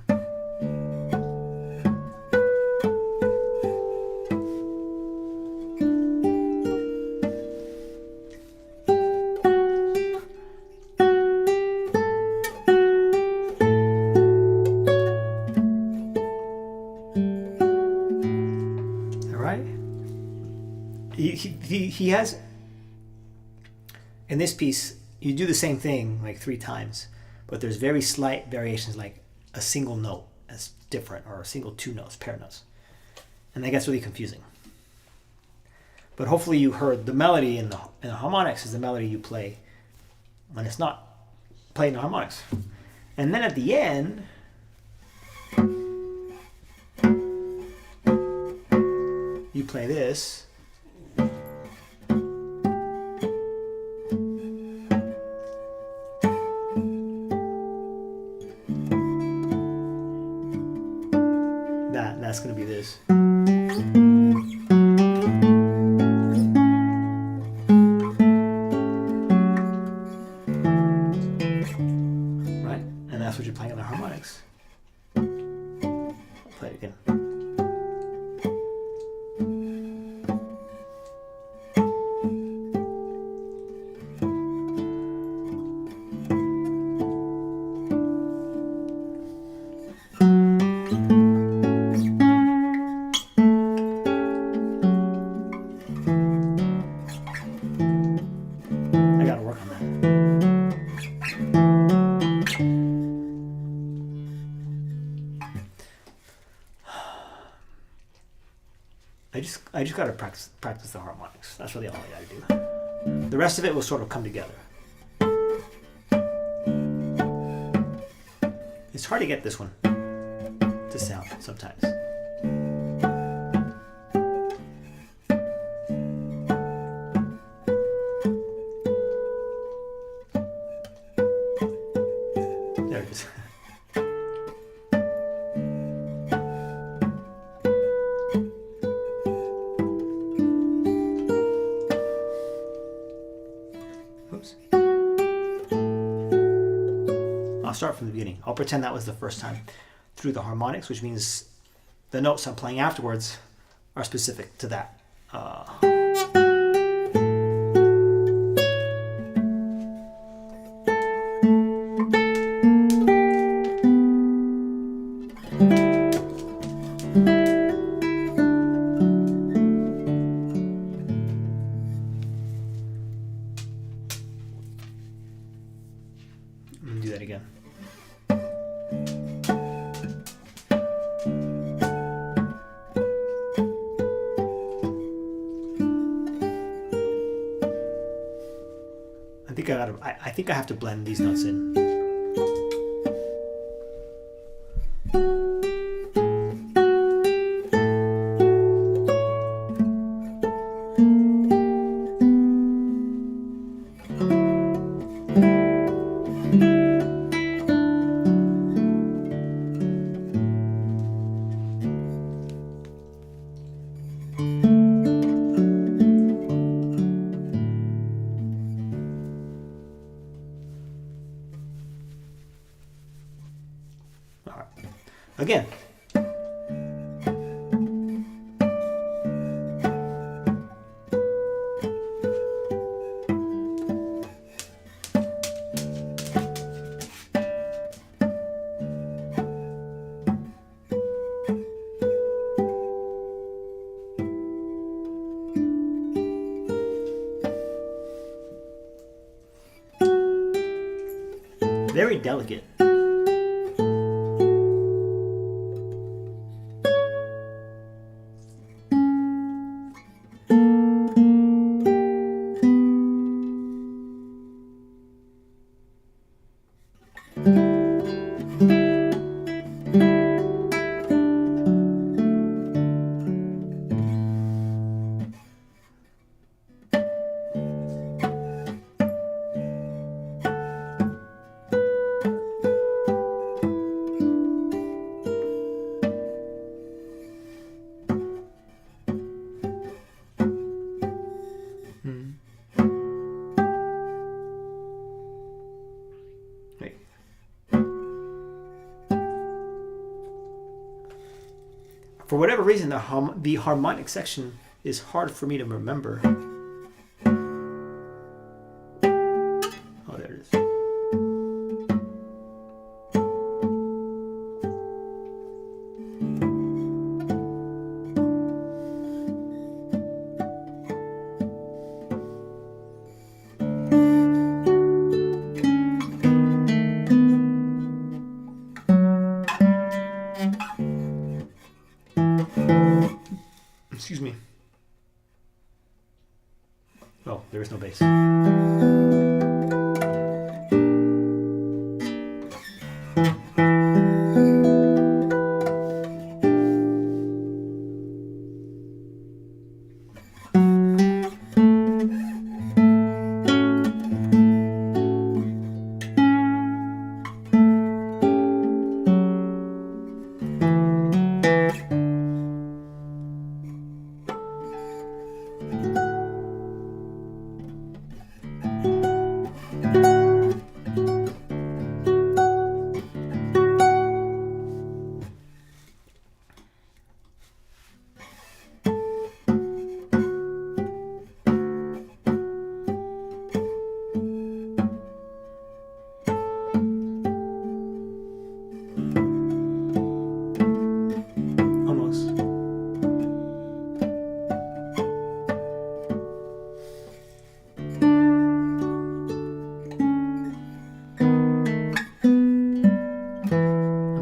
He has, in this piece, you do the same thing like 3 times, but there's very slight variations, like a single note that's different, or a single 2 notes, pair notes. And that gets really confusing. But hopefully you heard the melody in the harmonics is the melody you play when it's not playing the harmonics. And then at the end, you play this. That's going to be this. Right? And that's what you're playing on the harmonics. I'll play it again. I just gotta practice the harmonics. That's really all I gotta do. The rest of it will sort of come together. It's hard to get this one to sound sometimes. There it is. I'll start from the beginning. I'll pretend that was the first time through the harmonics, which means the notes I'm playing afterwards are specific to that. Let me do that again. I think I have to blend these notes in. again. Very delicate. For whatever reason, the harmonic section is hard for me to remember. Oh, there it is. Excuse me. Oh, there is no bass.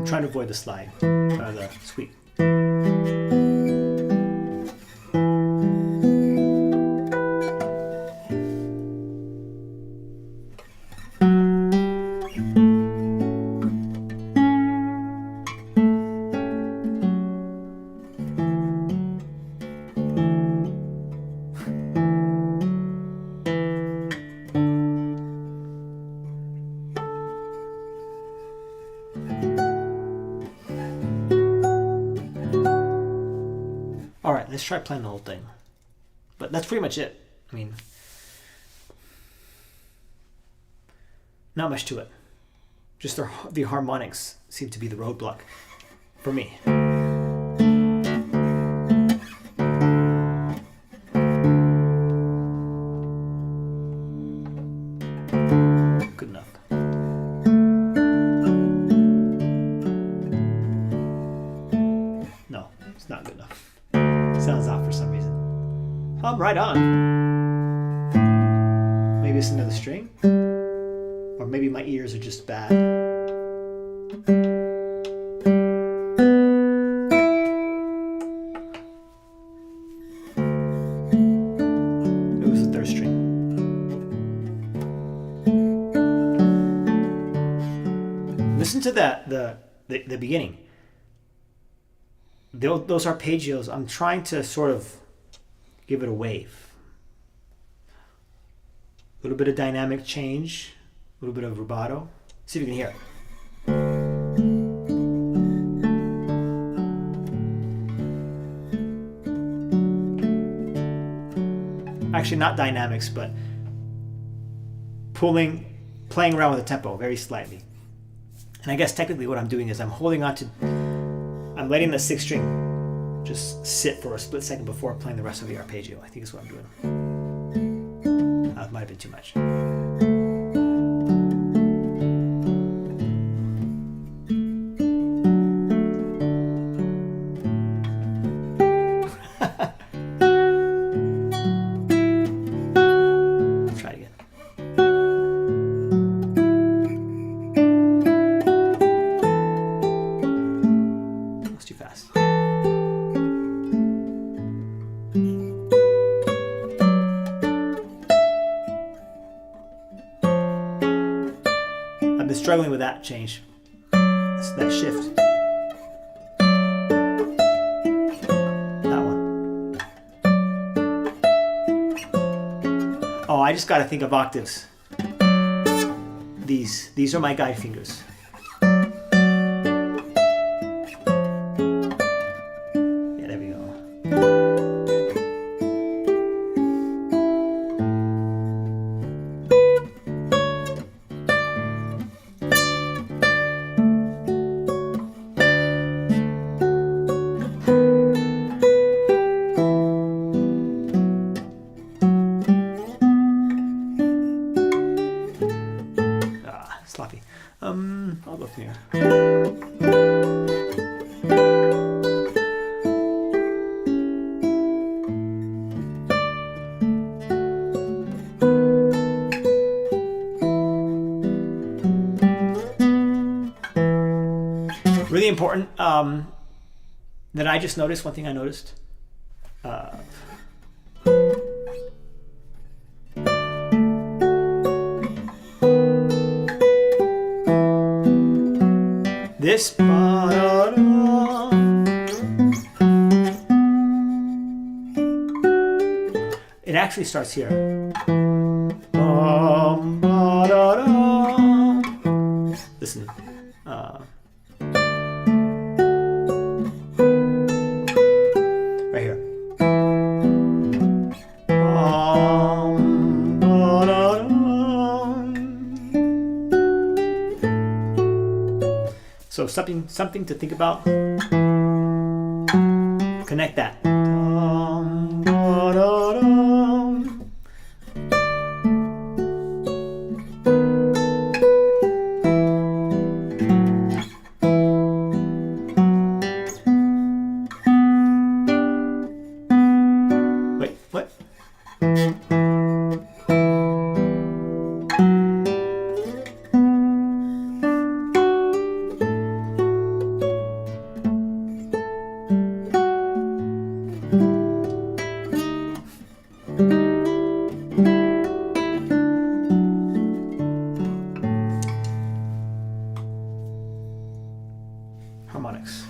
Trying to avoid the slide, the sweep. Alright, let's try playing the whole thing. But that's pretty much it. I mean, not much to it. Just the harmonics seem to be the roadblock for me. Good enough. No, it's not good enough. Sounds off for some reason. Right on. Maybe it's another string, or maybe my ears are just bad. It was the third string. Listen to that, the beginning. Those arpeggios, I'm trying to sort of give it a wave. A little bit of dynamic change, a little bit of rubato. See if you can hear it. Actually, not dynamics, but playing around with the tempo very slightly. And I guess technically what I'm doing is I'm holding on to I'm letting the sixth string just sit for a split second before playing the rest of the arpeggio. I think is what I'm doing. It might have been too much. Try it again. That's too fast. I've been struggling with that change, that shift. That one. Oh, I just got to think of octaves. These are my guide fingers. Yeah, there we go. Sloppy. I'll go from here. Really important that I just noticed, one thing I noticed. This it actually starts here. Listen. Right here. So something to think about. Connect that. Wait, what? Harmonics.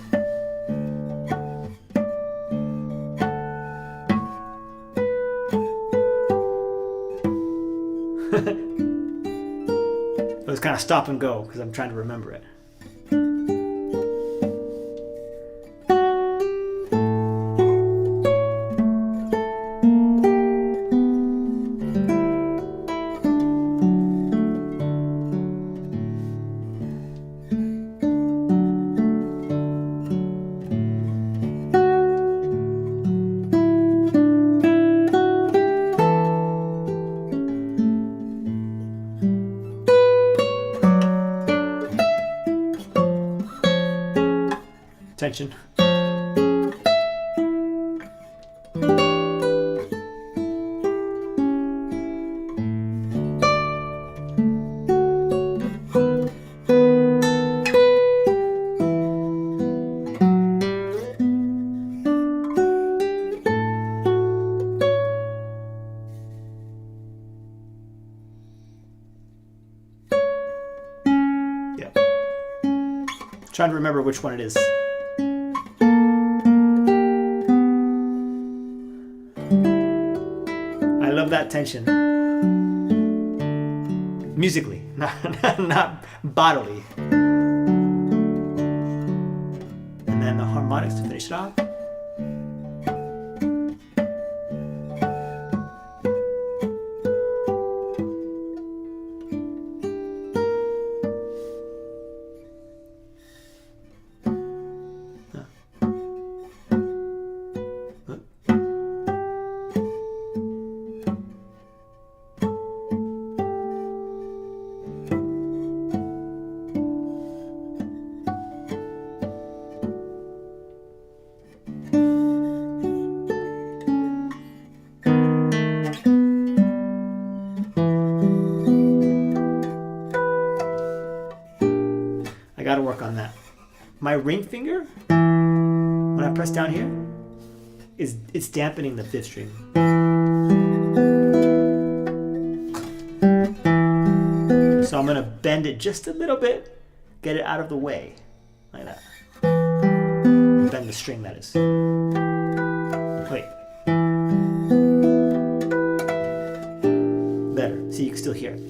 It was kind of stop and go because I'm trying to remember it. Tension. Yeah. Trying to remember which one it is. I love that tension. Musically, not bodily. And then the harmonics to finish it off. my ring finger, when I press down here, it's dampening the fifth string. So I'm gonna bend it just a little bit, get it out of the way, like that. Bend the string, that is. Wait. Better. See, you can still hear it.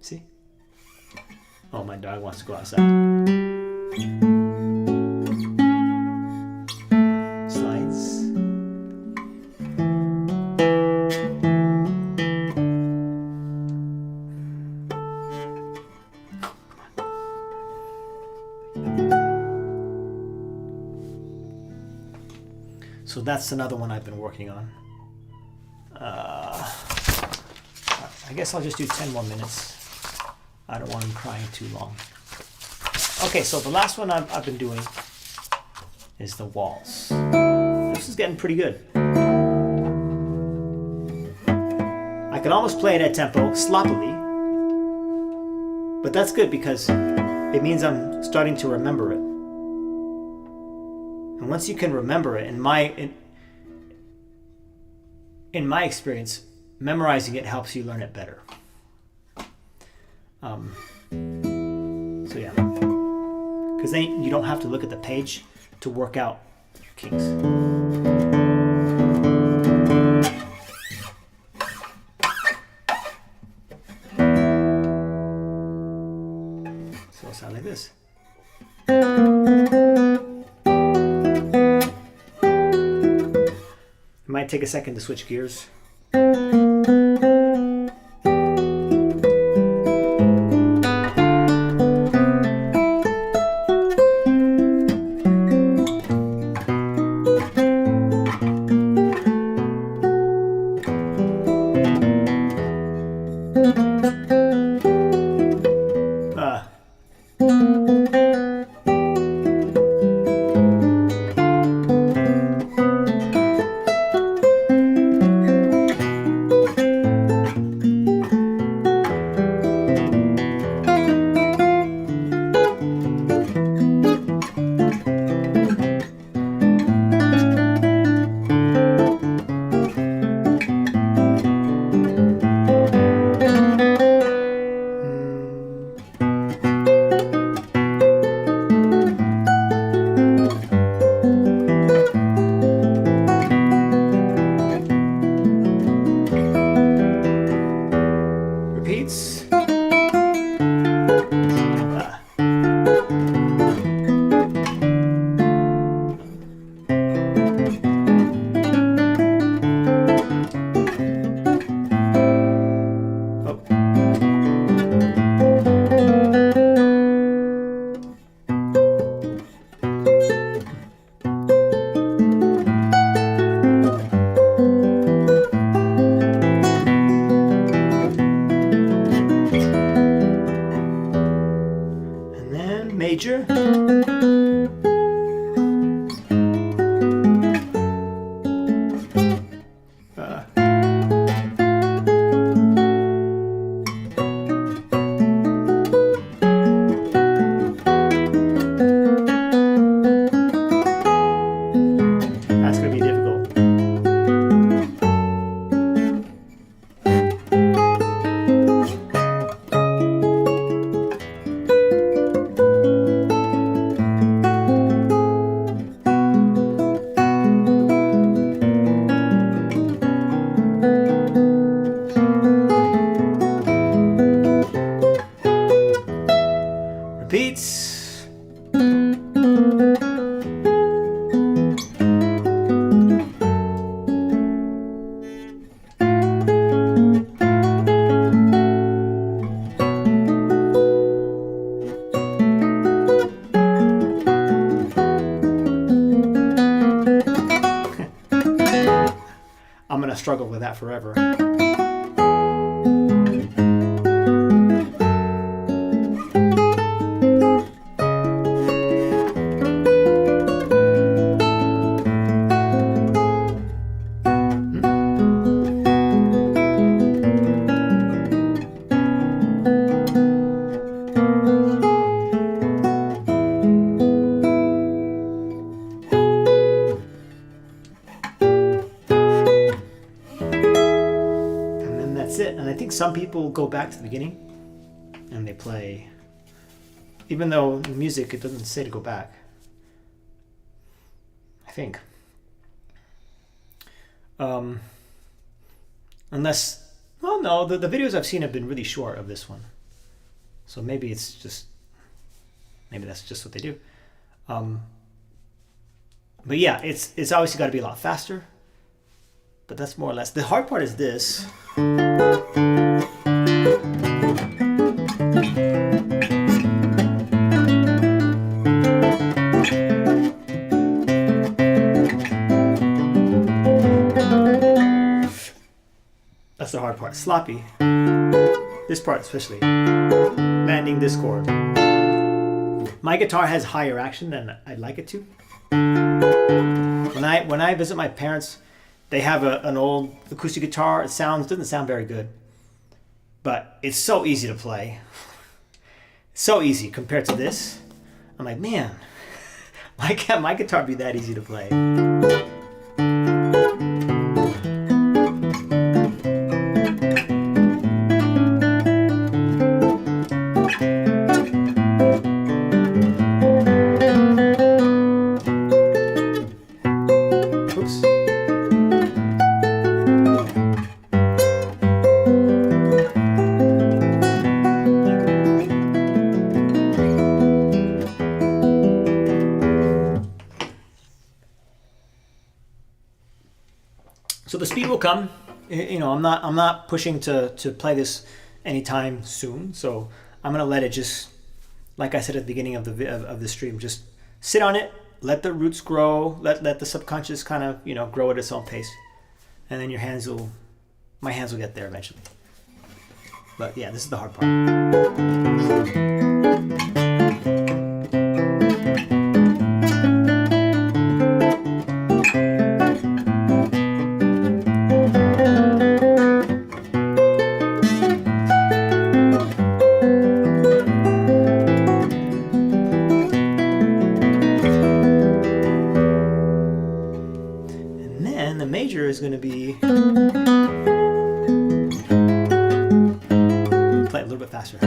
See? Oh, my dog wants to go outside. Slides. So that's another one I've been working on. I guess I'll just do 10 more minutes. I don't want them crying too long. Okay, so the last one I've been doing is the waltz. This is getting pretty good. I can almost play it at tempo, sloppily. But that's good because it means I'm starting to remember it. And once you can remember it, in my experience, memorizing it helps you learn it better. So yeah, because then you don't have to look at the page to work out your kings. So it'll sound like this. It might take a second to switch gears. Major. That's going to be difficult. Repeats. I'm going to struggle with that forever. that's it. And I think some people go back to the beginning and they play, even though the music, it doesn't say to go back, I think. Unless, well, no, the videos I've seen have been really short of this one. So maybe it's just, maybe that's just what they do. But yeah, it's obviously got to be a lot faster. But that's more or less. The hard part is this. That's the hard part. Sloppy. This part especially. Landing this chord. My guitar has higher action than I'd like it to. When I visit my parents, they have an old acoustic guitar. It doesn't sound very good, but it's so easy to play. So easy compared to this. I'm like, man, why can't my guitar be that easy to play? So the speed will come. You know, I'm not pushing to play this anytime soon. So I'm gonna let it just, like I said at the beginning of the stream, just sit on it, let the roots grow, let the subconscious kind of, you know, grow at its own pace, and then my hands will get there eventually. But yeah, this is the hard part. Is going to be play a little bit faster.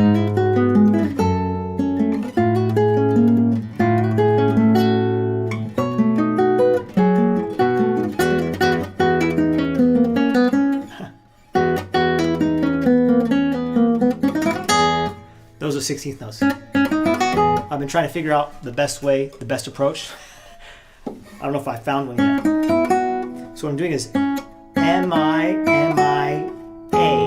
Those are 16th notes. I've been trying to figure out the best way, the best approach. I don't know if I found one yet. So what I'm doing is M, I, A.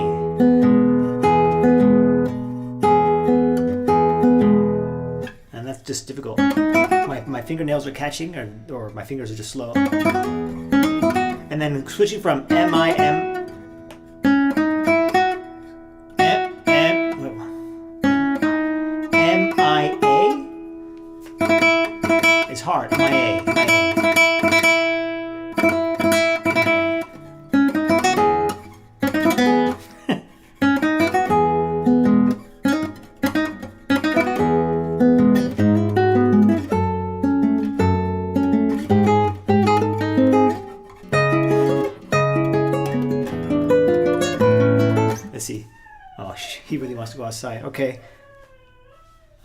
And that's just difficult. My fingernails are catching, or my fingers are just slow. And then switching from M, I, A. It's hard. M, I, A. Let's see. Oh, he really wants to go outside. Okay.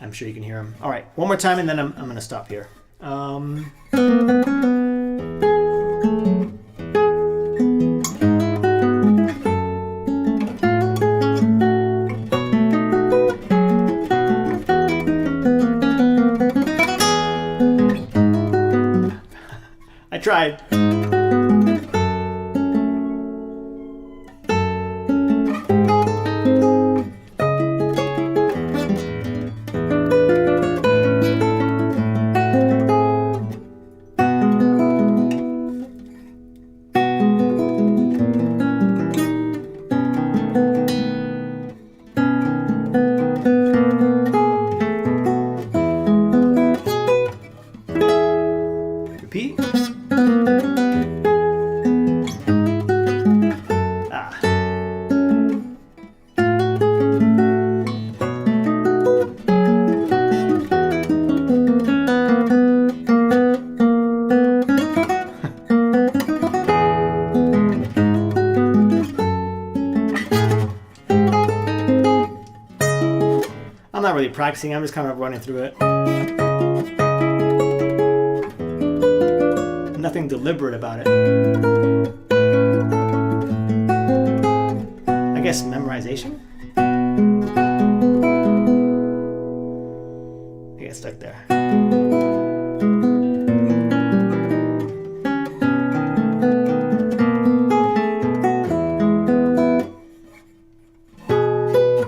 I'm sure you can hear him. All right, one more time, and then I'm going to stop here. I tried. Repeat. really practicing. I'm just kind of running through it. Nothing deliberate about it. I guess memorization? I get stuck there.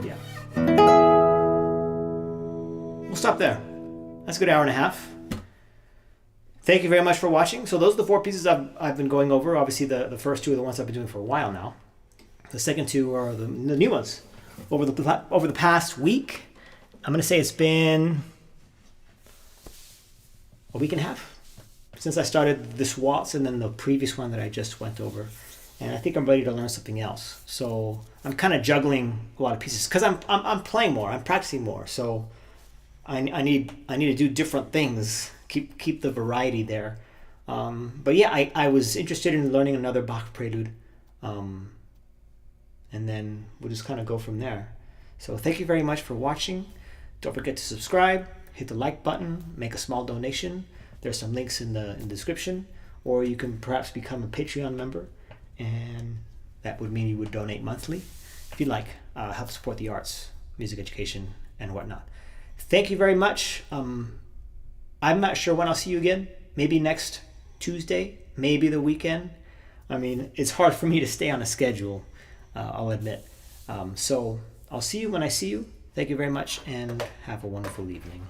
Yeah. We'll stop there. That's a good hour and a half. Thank you very much for watching. So those are the 4 pieces I've been going over. Obviously, the first 2 are the ones I've been doing for a while now. The second 2 are the new ones. Over the past week, I'm going to say it's been a week and a half since I started this waltz and then the previous one that I just went over. And I think I'm ready to learn something else. So I'm kind of juggling a lot of pieces because I'm playing more. I'm practicing more. So I need to do different things. Keep the variety there. But yeah, I was interested in learning another Bach prelude. And then we'll just kind of go from there. So thank you very much for watching. Don't forget to subscribe, hit the like button, make a small donation. There's some links in the description. Or you can perhaps become a Patreon member. And that would mean you would donate monthly if you'd like. Help support the arts, music education, and whatnot. Thank you very much. I'm not sure when I'll see you again. Maybe next Tuesday, maybe the weekend. I mean, it's hard for me to stay on a schedule, I'll admit. So I'll see you when I see you. Thank you very much and have a wonderful evening.